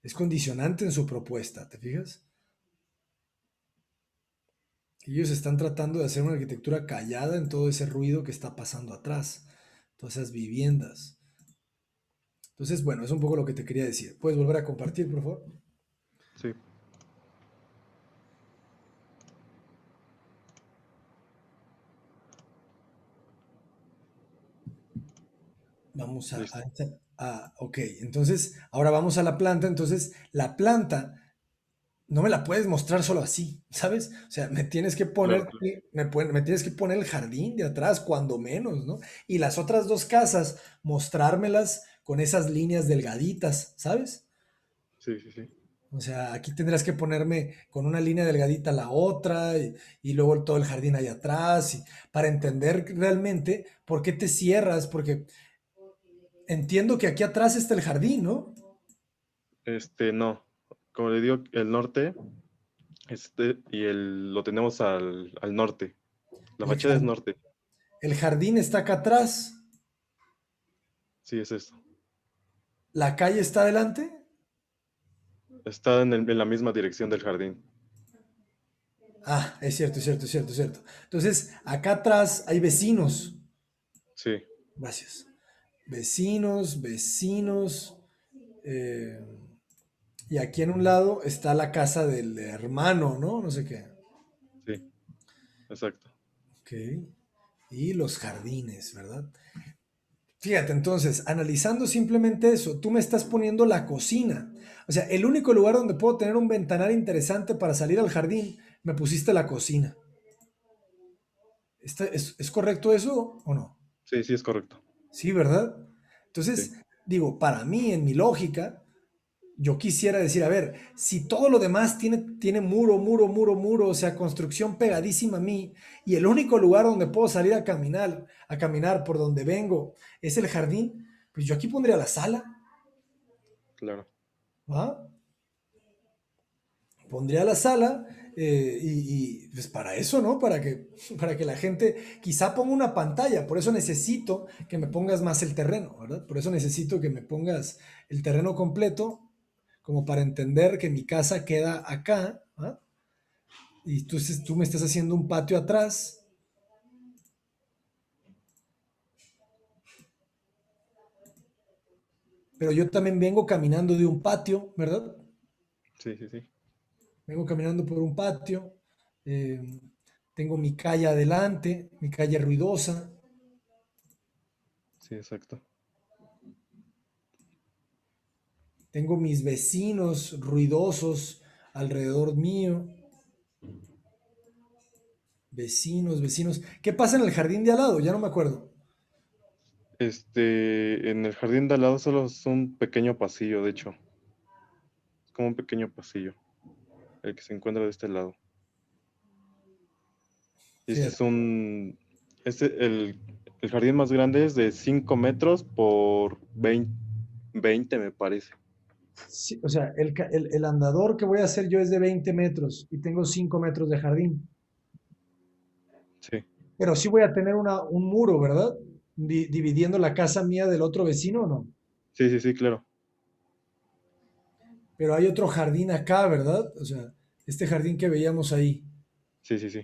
Es condicionante en su propuesta, ¿te fijas? Ellos están tratando de hacer una arquitectura callada en todo ese ruido que está pasando atrás, todas esas viviendas. Entonces, bueno, es un poco lo que te quería decir. ¿Puedes volver a compartir, por favor? sí. Vamos Listo. ok, entonces, ahora vamos a la planta. Entonces, la planta no me la puedes mostrar solo así, ¿sabes? O sea, Claro, claro. me tienes que poner el jardín de atrás, cuando menos, ¿no? Y las otras dos casas, mostrármelas con esas líneas delgaditas, ¿sabes? Sí, sí, sí. O sea, aquí tendrás que ponerme con una línea delgadita la otra y luego todo el jardín ahí atrás, para entender realmente por qué te cierras, porque entiendo que aquí atrás está el jardín, ¿no? No. Como le digo, el norte, lo tenemos al norte. La El, fachada es jar- norte. el jardín está acá atrás, Sí, es esto. la calle está adelante. Está en la misma dirección del jardín. Ah, es cierto, es cierto, es cierto, es cierto. Entonces, acá atrás hay vecinos. Sí, Gracias. Vecinos, vecinos. eh, y aquí en un lado está la casa del hermano, ¿no? No sé qué. sí, exacto. Ok. Y los jardines, ¿verdad? Fíjate, entonces, analizando simplemente eso, tú me estás poniendo la cocina. O sea, el único lugar donde puedo tener un ventanal interesante para salir al jardín, me pusiste la cocina. ¿Es correcto eso o no? Sí, sí, es correcto. Sí, ¿verdad? Sí, Entonces, digo, para mí, en mi lógica, yo quisiera decir, a ver, si todo lo demás tiene muro, muro, muro, muro, o sea, construcción pegadísima a mí, y el único lugar donde puedo salir a caminar por donde vengo, es el jardín, pues yo aquí pondría la sala, Claro. ¿va? Pondría la sala pues para eso, ¿no? Para que la gente quizá ponga una pantalla. Por eso necesito que me pongas más el terreno, ¿verdad? Por eso necesito que me pongas el terreno completo, como para entender que mi casa queda acá, ¿ah? Y tú me estás haciendo un patio atrás, pero yo también vengo caminando de un patio, ¿verdad? Sí, sí, sí. Vengo caminando por un patio, eh, tengo mi calle adelante, mi calle ruidosa, Sí, exacto. tengo mis vecinos ruidosos alrededor mío, vecinos, vecinos. ¿Qué pasa en el jardín de al lado? Ya no me acuerdo. En el jardín de al lado solo es un pequeño pasillo, de hecho. Es como un pequeño pasillo, el que se encuentra de este lado. Y este es Fíjate. un... Este, el jardín más grande es de 5 metros por 20 me parece. Sí, o sea, el andador que voy a hacer yo es de 20 metros y tengo 5 metros de jardín. Sí, Pero sí voy a tener un muro, ¿verdad? Dividiendo la casa mía del otro vecino, ¿o no? sí, sí, sí, claro. Pero hay otro jardín acá, ¿verdad? O sea, este jardín que veíamos ahí. Sí, sí, sí.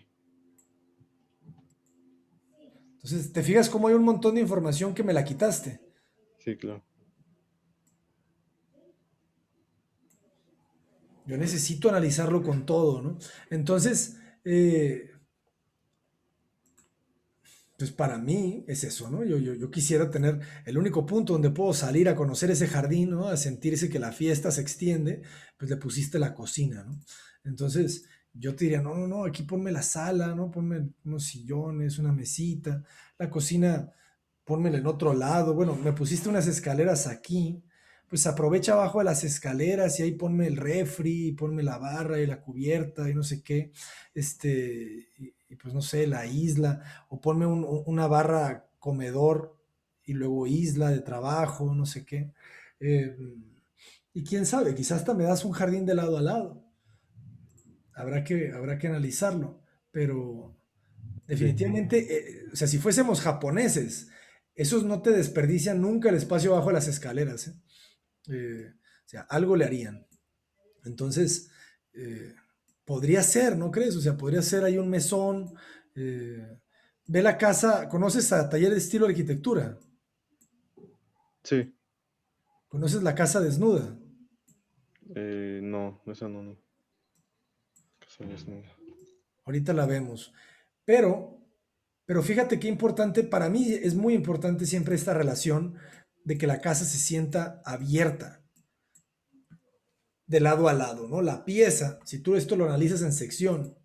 Entonces, ¿te fijas cómo hay un montón de información que me la quitaste? Sí, claro. Yo necesito analizarlo con todo, ¿no? Entonces, eh, pues para mí es eso, ¿no? Yo quisiera tener el único punto donde puedo salir a conocer ese jardín, ¿no? A sentirse que la fiesta se extiende, pues le pusiste la cocina, ¿no? Entonces, yo te diría, no, no, no, aquí ponme la sala, ¿no? Ponme unos sillones, una mesita, la cocina, pónmela en otro lado. Bueno, me pusiste unas escaleras aquí, pues aprovecha abajo de las escaleras y ahí ponme el refri, y ponme la barra y la cubierta y no sé qué, y pues no sé, la isla, o ponme una barra comedor y luego isla de trabajo, no sé qué. Eh, y quién sabe, quizás hasta me das un jardín de lado a lado. Habrá que analizarlo, pero Sí, definitivamente, o sea, si fuésemos japoneses, esos no te desperdician nunca el espacio bajo de las escaleras, ¿eh? O sea, algo le harían. Entonces, eh, podría ser, ¿no crees? O sea, podría ser ahí un mesón. eh, Ve la casa, ¿conoces a Taller de Estilo de Arquitectura? sí. ¿Conoces la casa desnuda? No, esa no, no. Casa desnuda. Ahorita la vemos. Pero, pero fíjate qué importante, para mí es muy importante siempre esta relación de que la casa se sienta abierta de lado a lado, ¿no? La pieza, si tú esto lo analizas en sección,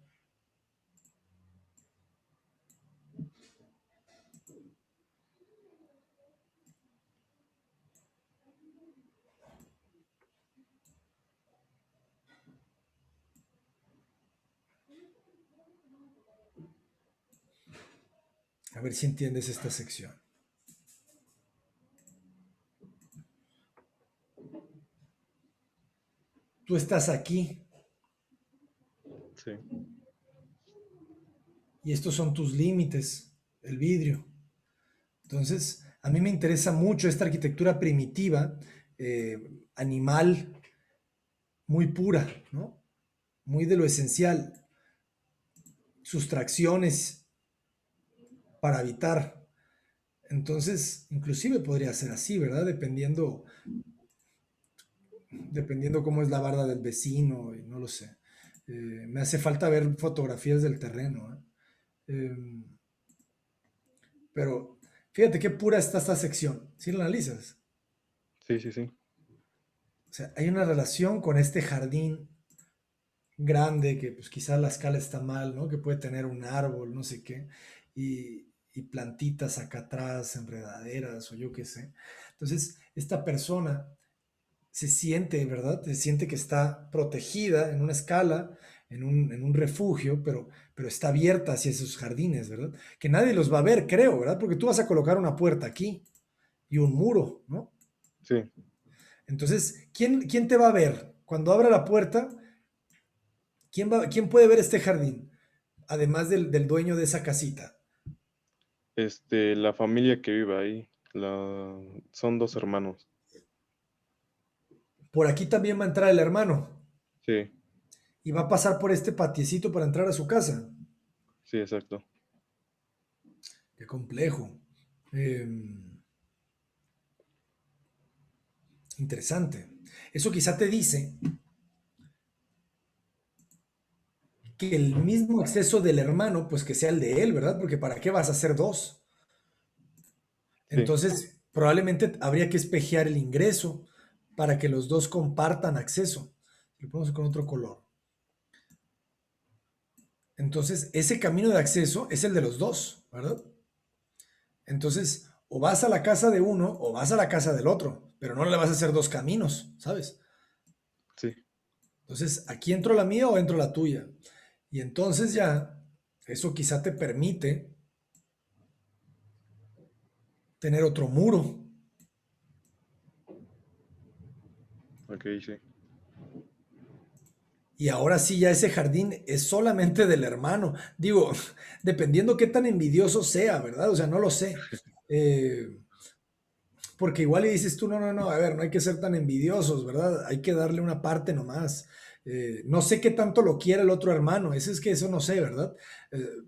a ver si entiendes esta sección. Tú estás aquí Sí, y estos son tus límites, el vidrio. Entonces, a mí me interesa mucho esta arquitectura primitiva, animal, muy pura, ¿no? Muy de lo esencial, sustracciones para habitar. Entonces, inclusive podría ser así, ¿verdad? Dependiendo cómo es la barda del vecino, y no lo sé. Me hace falta ver fotografías del terreno, ¿eh? Eh, pero fíjate qué pura está esta sección, si la analizas. sí, sí, sí. O sea, hay una relación con este jardín grande que pues quizás la escala está mal, ¿no? Que puede tener un árbol, no sé qué, y plantitas acá atrás, enredaderas o yo qué sé. Entonces, esta persona se siente, ¿verdad? Se siente que está protegida en una escala, en un refugio, pero está abierta hacia esos jardines, ¿verdad? Que nadie los va a ver, creo, ¿verdad? Porque tú vas a colocar una puerta aquí y un muro, ¿no? Sí, Entonces, ¿quién te va a ver? Cuando abra la puerta, ¿quién puede ver este jardín? Además del dueño de esa casita. la familia que vive ahí, son dos hermanos. Por aquí también va a entrar el hermano Sí, y va a pasar por este patiecito para entrar a su casa. sí, exacto. Qué complejo. Eh, Interesante. Eso quizá te dice que el mismo acceso del hermano, pues que sea el de él, ¿verdad? Porque ¿para qué vas a hacer dos? Sí, Entonces, probablemente habría que espejear el ingreso para que los dos compartan acceso. Lo ponemos con otro color. Entonces, ese camino de acceso es el de los dos, ¿verdad? Entonces, o vas a la casa de uno o vas a la casa del otro, pero no le vas a hacer dos caminos, ¿sabes? sí. Entonces, aquí entro la mía o entro la tuya. Y entonces ya, eso quizá te permite tener otro muro. Ok, sí. Y ahora sí, ya ese jardín es solamente del hermano. Digo, dependiendo qué tan envidioso sea, ¿verdad? O sea, no lo sé. Eh, Porque igual y dices tú, no, no, no, a ver, no hay que ser tan envidiosos, ¿verdad? Hay que darle una parte nomás. No sé qué tanto lo quiere el otro hermano, eso es que eso no sé, ¿verdad?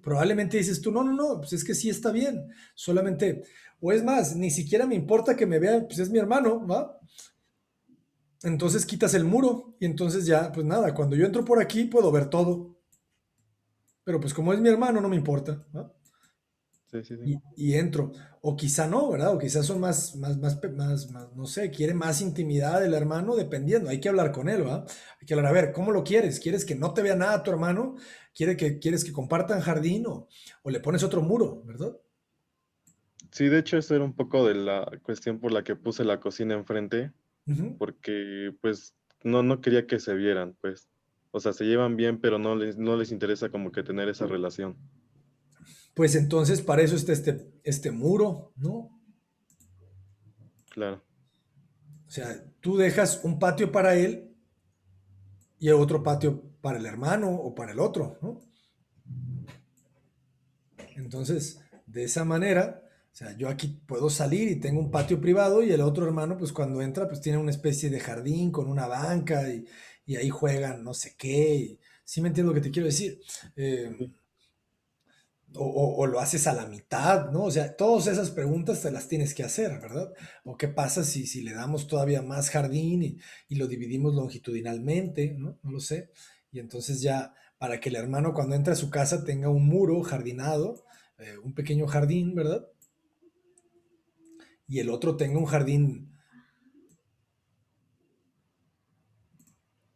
Probablemente dices tú, no, no, no, pues es que sí está bien, solamente, o es más, ni siquiera me importa que me vea, pues es mi hermano, ¿va? Entonces quitas el muro y entonces ya, pues nada, cuando yo entro por aquí puedo ver todo, pero pues como es mi hermano no me importa, ¿va? Sí, sí, sí. Y entro. O quizá no, ¿verdad? O quizás son no sé, quiere más intimidad del hermano, dependiendo. Hay que hablar con él, ¿verdad? Hay que hablar, a ver, ¿cómo lo quieres? ¿Quieres que no te vea nada tu hermano? ¿Quieres que compartan jardín o le pones otro muro, ¿verdad? Sí, de hecho, eso era un poco de la cuestión por la que puse la cocina enfrente, Ujú. porque pues no quería que se vieran, pues. O sea, se llevan bien, pero no les interesa como que tener esa relación. Pues entonces para eso está este muro, ¿no? Claro, O sea, tú dejas un patio para él y otro patio para el hermano o para el otro, ¿no? Entonces, de esa manera, o sea, yo aquí puedo salir y tengo un patio privado y el otro hermano, pues cuando entra, pues tiene una especie de jardín con una banca y ahí juegan no sé qué. Sí me entiendo lo que te quiero decir. Eh, sí, o lo haces a la mitad, ¿no? O sea, todas esas preguntas te las tienes que hacer, ¿verdad? O qué pasa si le damos todavía más jardín y lo dividimos longitudinalmente, ¿no? No lo sé. Y entonces ya, para que el hermano cuando entra a su casa tenga un muro jardinado, un pequeño jardín, ¿verdad? Y el otro tenga un jardín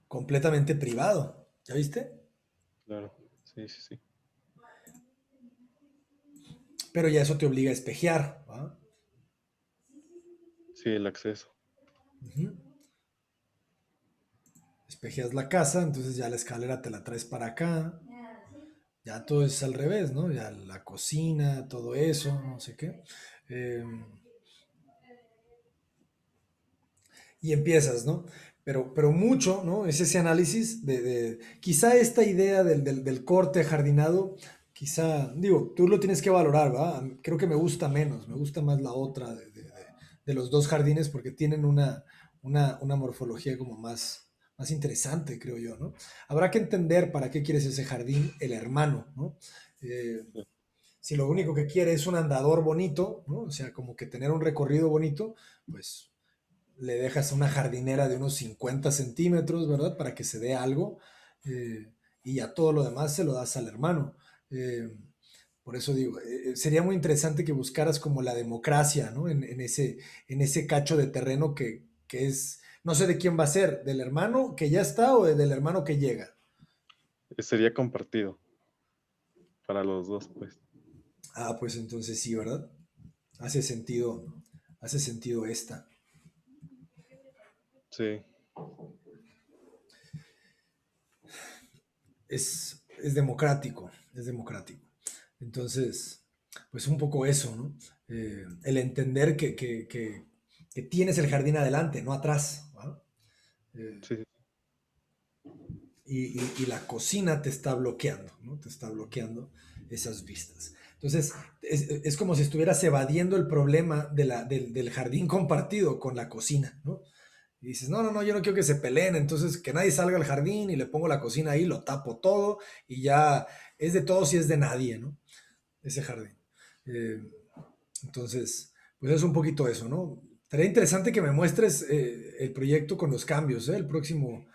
completamente privado. ¿Ya viste? claro. Sí, sí, sí. Pero ya eso te obliga a espejear, ¿va? Sí, el acceso. Ujú. Espejeas la casa, entonces ya la escalera te la traes para acá. Ya todo es al revés, ¿no? Ya la cocina, todo eso, no sé qué. Eh, y empiezas, ¿no? Pero mucho, ¿no? Es ese análisis quizá esta idea del corte jardinado, quizá, digo, tú lo tienes que valorar, ¿va? Creo que me gusta menos, me gusta más la otra de los dos jardines porque tienen una morfología como más interesante, creo yo, ¿no? Habrá que entender para qué quieres ese jardín el hermano, ¿no? Eh, Sí. si lo único que quiere es un andador bonito, ¿no? O sea, como que tener un recorrido bonito, pues le dejas una jardinera de unos 50 centímetros, ¿verdad? Para que se dé algo. Y ya todo lo demás se lo das al hermano. Eh, por eso digo, sería muy interesante que buscaras como la democracia, ¿no? En ese cacho de terreno que es, no sé de quién va a ser, del hermano que ya está o del hermano que llega. Sería compartido para los dos, pues. Ah, pues entonces sí, ¿verdad? Hace sentido esta. Sí, Es democrático, es democrático. Entonces, pues un poco eso, ¿no? El entender que tienes el jardín adelante, no atrás, ¿va? Eh, sí, sí, y la cocina te está bloqueando, ¿no? Te está bloqueando esas vistas. Entonces, es como si estuvieras evadiendo el problema del jardín compartido con la cocina, ¿no? Y dices, no, no, no, yo no quiero que se peleen, entonces que nadie salga al jardín y le pongo la cocina ahí, lo tapo todo y ya es de todos y es de nadie, ¿no? Ese jardín. Eh, entonces, pues es un poquito eso, ¿no? Estaría interesante que me muestres el proyecto con los cambios, ¿eh? El próximo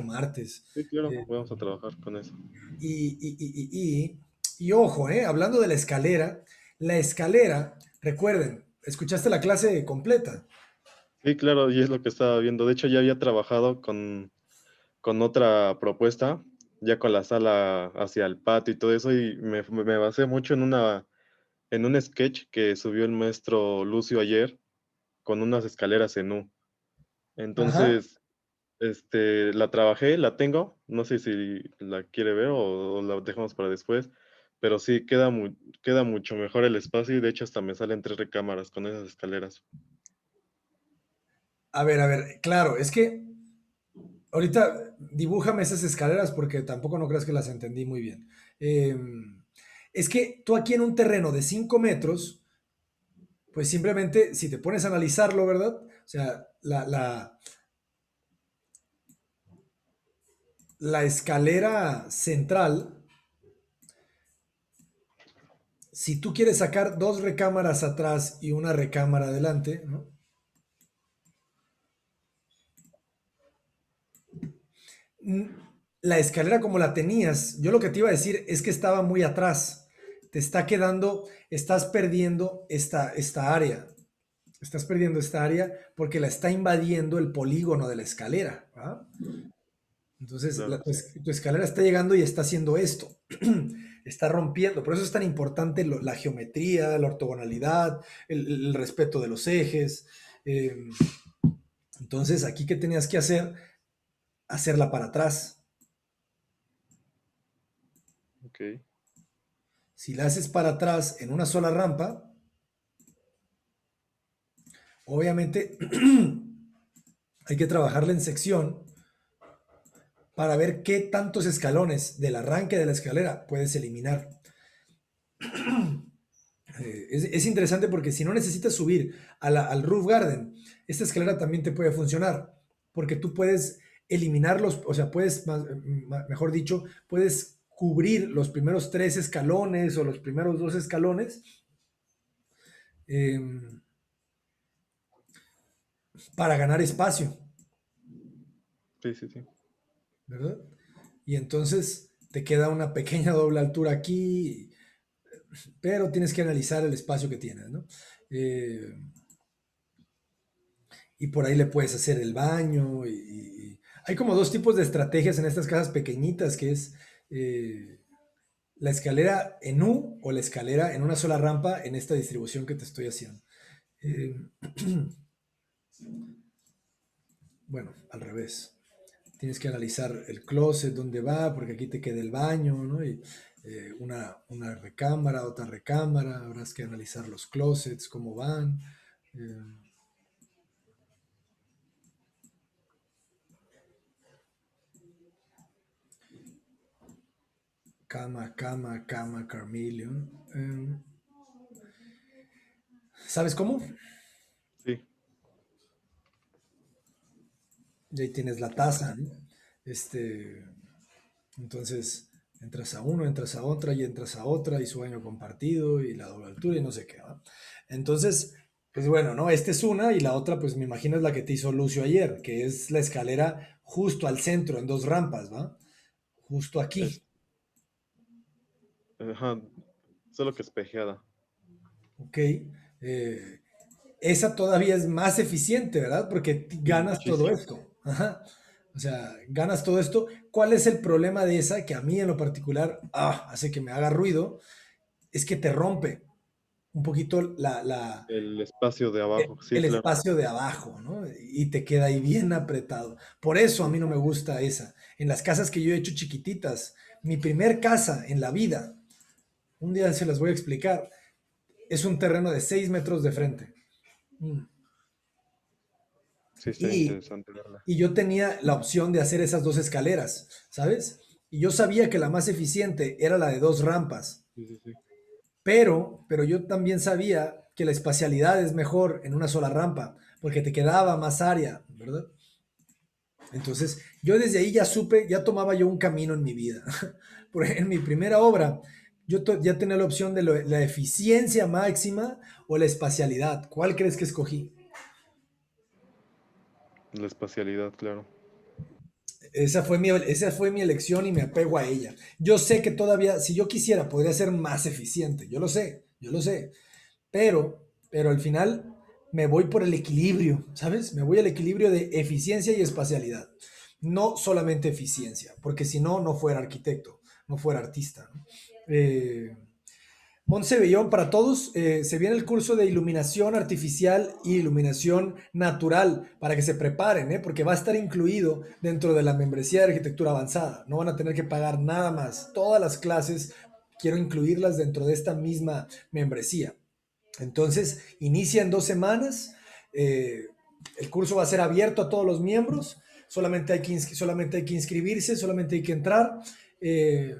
martes. sí, claro, Eh, vamos a trabajar con eso. y, y, y, y, y ojo, hablando de la escalera, recuerden, escuchaste la clase completa. Sí, claro, y es lo que estaba viendo. De hecho, ya había trabajado con otra propuesta, ya con la sala hacia el patio y todo eso, y me basé mucho en un sketch que subió el maestro Lucio ayer con unas escaleras en U. Ajá. Entonces, la trabajé, la tengo, no sé si la quiere ver o la dejamos para después, pero sí, queda mucho mejor el espacio y de hecho hasta me salen 3 recámaras con esas escaleras. A ver, claro, es que ahorita dibújame esas escaleras porque tampoco no creas que las entendí muy bien. Eh, es que tú aquí en un terreno de 5 metros, pues simplemente si te pones a analizarlo, ¿verdad? O sea, la escalera central, si tú quieres sacar dos recámaras atrás y una recámara adelante, ¿no? La escalera como la tenías, yo lo que te iba a decir es que estaba muy atrás. Te está quedando, estás perdiendo esta área. Estás perdiendo esta área porque la está invadiendo el polígono de la escalera. ¿Va? Entonces, Claro, sí. tu escalera está llegando y está haciendo esto. Está rompiendo. Por eso es tan importante la geometría, la ortogonalidad, el respeto de los ejes. Eh, entonces, aquí, ¿qué tenías que hacer? Hacerla para atrás. Ok, Si la haces para atrás en una sola rampa, obviamente hay que trabajarla en sección para ver qué tantos escalones del arranque de la escalera puedes eliminar. Es interesante porque si no necesitas subir al roof garden, esta escalera también te puede funcionar porque tú puedes eliminarlos, o sea, puedes, mejor dicho, puedes cubrir los primeros 3 escalones o los primeros 2 escalones eh, para ganar espacio, sí, sí, sí. ¿verdad? Y entonces te queda una pequeña doble altura aquí, pero tienes que analizar el espacio que tienes, ¿no? Eh, y por ahí le puedes hacer el baño. Hay como dos tipos de estrategias en estas casas pequeñitas, que es la escalera en U o la escalera en una sola rampa en esta distribución que te estoy haciendo. Eh, bueno, al revés. Tienes que analizar el closet, dónde va, porque aquí te queda el baño, ¿no? Y una recámara, otra recámara, habrás que analizar los closets, cómo van. Eh, cama, Carmelion. ¿Sabes cómo? Sí, Y ahí tienes la taza, ¿no? Este, entonces, entras a uno, entras a otra y entras a otra y su baño compartido y la doble altura y no sé qué, ¿va? Entonces, pues bueno, ¿no? Esta es una y la otra, pues me imagino es la que te hizo Lucio ayer, que es la escalera justo al centro, en 2 rampas, ¿va? Justo es, aquí, ajá, solo que espejeada. ¿ok? Eh, esa todavía es más eficiente, ¿verdad? Porque Sí, ganas todo muchísimo. esto. Ajá. O sea, ganas todo esto. ¿Cuál es el problema de esa que a mí en lo particular hace que me haga ruido? Es que te rompe. un poquito El espacio de abajo, sí, el claro. espacio de abajo, ¿no? Y te queda ahí bien apretado. Por eso a mí no me gusta esa. En las casas que yo he hecho chiquititas, mi primer casa en la vida, un día se las voy a explicar, es un terreno de 6 metros de frente. Mm. Sí, está Y, interesante verla. y yo tenía la opción de hacer esas dos escaleras, ¿sabes? Y yo sabía que la más eficiente era la de dos rampas, Sí, sí, sí. pero yo también sabía que la espacialidad es mejor en una sola rampa, porque te quedaba más área, ¿verdad? Entonces, yo desde ahí ya supe, ya tomaba yo un camino en mi vida. En mi primera obra, ya tenía la opción de la eficiencia máxima o la espacialidad. ¿Cuál crees que escogí? La espacialidad, claro. Esa fue mi elección y me apego a ella. Yo sé que todavía, si yo quisiera, podría ser más eficiente. Yo lo sé. Pero al final me voy por el equilibrio, ¿sabes? Me voy al equilibrio de eficiencia y espacialidad. No solamente eficiencia, porque si no, no fuera arquitecto, no fuera artista, ¿no? Montse Bellón, para todos, se viene el curso de iluminación artificial y iluminación natural para que se preparen, porque va a estar incluido dentro de la membresía de arquitectura avanzada. No van a tener que pagar nada más. Todas las clases quiero incluirlas dentro de esta misma membresía. Entonces, inicia en 2 semanas. El curso va a ser abierto a todos los miembros. Solamente hay que inscribirse, solamente hay que entrar. Eh,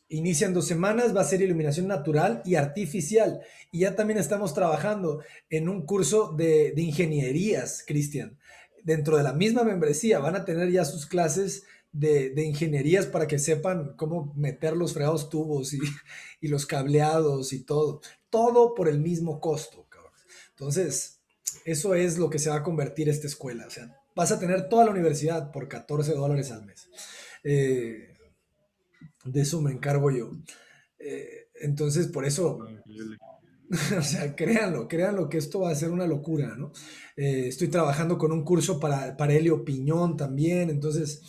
Inicia en 2 semanas, va a ser iluminación natural y artificial. Y ya también estamos trabajando en un curso de ingenierías, Cristian. Dentro de la misma membresía van a tener ya sus clases de ingenierías para que sepan cómo meter los fregados tubos y los cableados y todo. Todo por el mismo costo, cabrón. Entonces, eso es lo que se va a convertir esta escuela. O sea, vas a tener toda la universidad por $14 al mes. De eso me encargo yo. Entonces, por eso, No, increíble. o sea, créanlo que esto va a ser una locura, ¿no? Estoy trabajando con un curso para Helio Piñón también, entonces,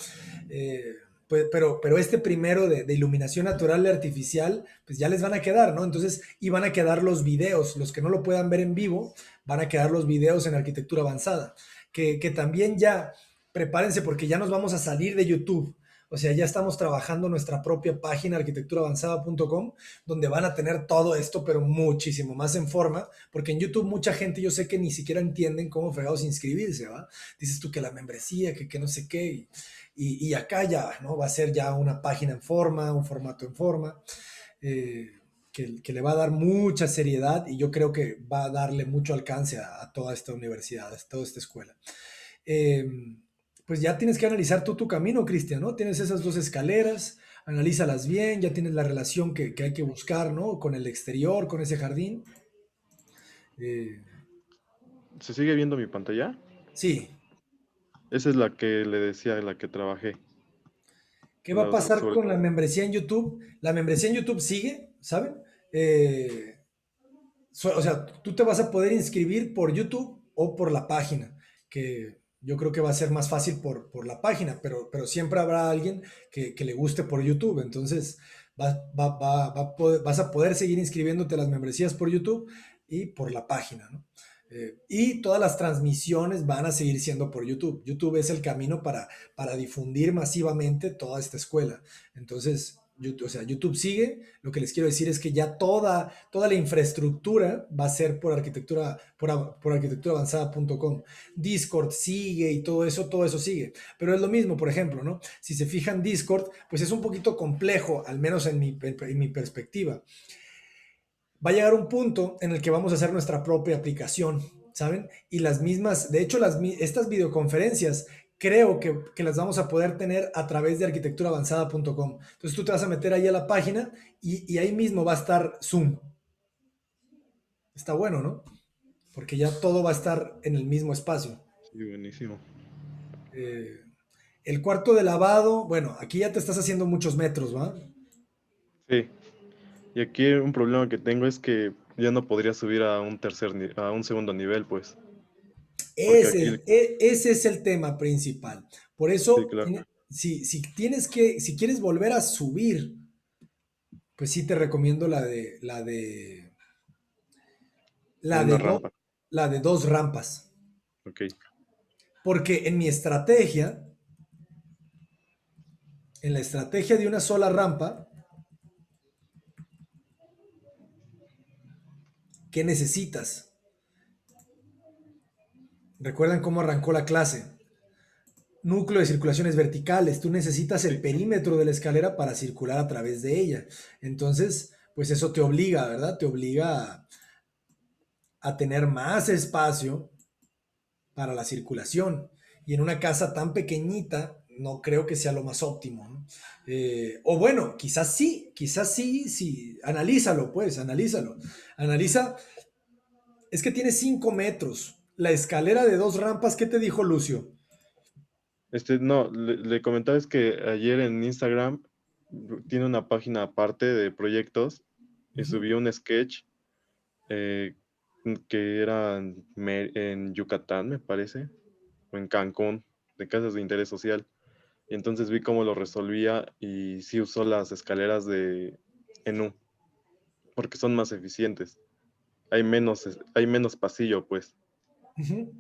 eh, pues, pero este primero de iluminación natural y artificial, pues ya les van a quedar, ¿no? Entonces, y van a quedar los videos, los que no lo puedan ver en vivo, van a quedar los videos en arquitectura avanzada, que también ya, prepárense porque ya nos vamos a salir de YouTube. O sea, ya estamos trabajando nuestra propia página arquitecturaavanzada.com donde van a tener todo esto, pero muchísimo más en forma, porque en YouTube mucha gente yo sé que ni siquiera entienden cómo fregados inscribirse, ¿va? Dices tú que la membresía, que no sé qué, y acá ya, ¿no? Va a ser ya una página en forma, un formato en forma, que le va a dar mucha seriedad y yo creo que va a darle mucho alcance a toda esta universidad, a toda esta escuela. Eh, pues ya tienes que analizar tú tu camino, Cristian, ¿no? Tienes esas dos escaleras, analízalas bien, ya tienes la relación que hay que buscar, ¿no? Con el exterior, con ese jardín. Eh, ¿Se sigue viendo mi pantalla? sí, Esa es la que le decía, la que trabajé. ¿qué va a pasar Sobre con la todo. membresía en YouTube? La membresía en YouTube sigue, ¿saben? Eh, o sea, tú te vas a poder inscribir por YouTube o por la página, que yo creo que va a ser más fácil por la página, pero siempre habrá alguien que le guste por YouTube. Entonces, vas a poder seguir inscribiéndote a las membresías por YouTube y por la página, ¿no? Y todas las transmisiones van a seguir siendo por YouTube. YouTube es el camino para difundir masivamente toda esta escuela. Entonces, YouTube, o sea, YouTube sigue. Lo que les quiero decir es que ya toda la infraestructura va a ser por arquitecturaavanzada.com. Discord sigue y todo eso sigue. Pero es lo mismo, por ejemplo, ¿no? Si se fijan, Discord, pues es un poquito complejo, al menos en mi perspectiva. Va a llegar un punto en el que vamos a hacer nuestra propia aplicación, ¿saben? Y las mismas, de hecho, estas videoconferencias creo que las vamos a poder tener a través de arquitecturaavanzada.com. Entonces tú te vas a meter ahí a la página y ahí mismo va a estar Zoom. Está bueno, ¿no? Porque ya todo va a estar en el mismo espacio. Sí, buenísimo. Eh, el cuarto de lavado, bueno, aquí ya te estás haciendo muchos metros, ¿va? Sí. Y aquí un problema que tengo es que ya no podría subir a a un segundo nivel, pues. Porque aquí, Ese es el tema principal. Por sí, eso, claro. si quieres volver a subir, pues sí te recomiendo o La una de, rampa. la de dos rampas. Ok. Porque en la estrategia de una sola rampa, ¿qué necesitas? ¿Recuerdan cómo arrancó la clase? Núcleo de circulaciones verticales. Tú necesitas el Sí. perímetro de la escalera para circular a través de ella. Entonces, pues eso te obliga, ¿verdad? Te obliga a tener más espacio para la circulación. Y en una casa tan pequeñita, no creo que sea lo más óptimo, ¿no? O bueno, quizás sí, sí. Analízalo, pues, analízalo. Analiza, es que tiene 5 metros. La escalera de dos rampas, ¿qué te dijo Lucio? No, le comentaba es que ayer en Instagram tiene una página aparte de proyectos y Ujú. subió un sketch eh, que era en Yucatán, me parece, o en Cancún, de casas de interés social. Y entonces vi cómo lo resolvía y sí usó las escaleras en U, porque son más eficientes. Hay menos pasillo, pues. Ujú.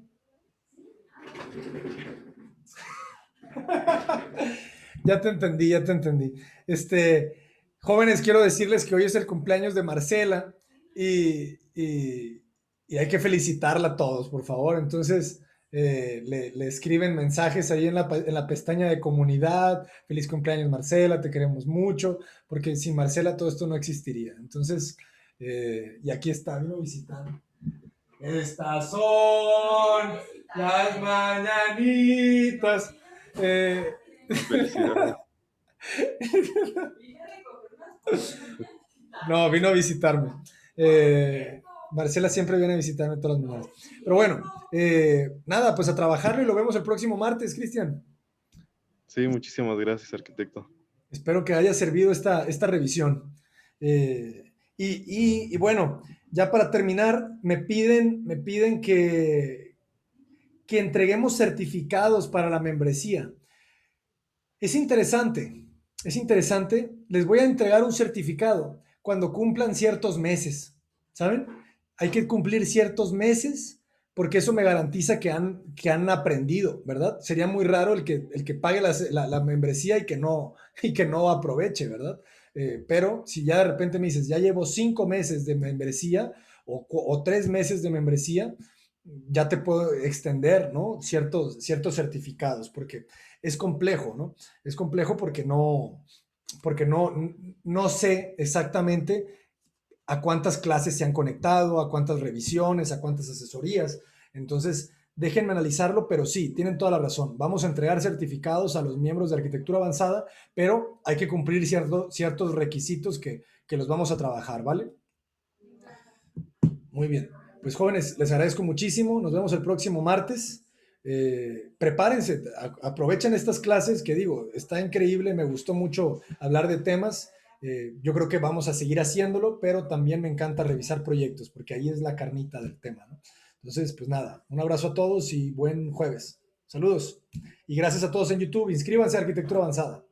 Ya te entendí, ya te entendí. Jóvenes, quiero decirles que hoy es el cumpleaños de Marcela y hay que felicitarla a todos, por favor. Entonces, le escriben mensajes ahí en la pestaña de comunidad. Feliz cumpleaños, Marcela, te queremos mucho, porque sin Marcela todo esto no existiría. Entonces, y aquí está, vino visitando. Estas son las mañanitas. Eh, Felicidades. No, vino a visitarme. Marcela siempre viene a visitarme todas las mañanas. Pero bueno, nada, pues a trabajarlo y lo vemos el próximo martes, Cristian. Sí, muchísimas gracias, arquitecto. Espero que haya servido esta revisión. Y bueno, ya para terminar, me piden que entreguemos certificados para la membresía. Es interesante, es interesante. Les voy a entregar un certificado cuando cumplan ciertos meses, ¿saben? Hay que cumplir ciertos meses porque eso me garantiza que han aprendido, ¿verdad? Sería muy raro el que pague la membresía y que no aproveche, ¿verdad? Pero si ya de repente me dices, ya llevo 5 meses de membresía o 3 meses de membresía, ya te puedo extender, ¿no? Ciertos certificados, porque es complejo, ¿no? Es complejo porque no sé exactamente a cuántas clases se han conectado, a cuántas revisiones, a cuántas asesorías. Entonces, déjenme analizarlo, pero sí, tienen toda la razón. Vamos a entregar certificados a los miembros de arquitectura avanzada, pero hay que cumplir ciertos requisitos que los vamos a trabajar, ¿vale? Muy bien. Pues jóvenes, les agradezco muchísimo. Nos vemos el próximo martes. Prepárense, aprovechen estas clases que digo, está increíble, me gustó mucho hablar de temas. Yo creo que vamos a seguir haciéndolo, pero también me encanta revisar proyectos, porque ahí es la carnita del tema, ¿no? Entonces, pues nada, un abrazo a todos y buen jueves. Saludos. Y gracias a todos en YouTube. Inscríbanse a Arquitectura Avanzada.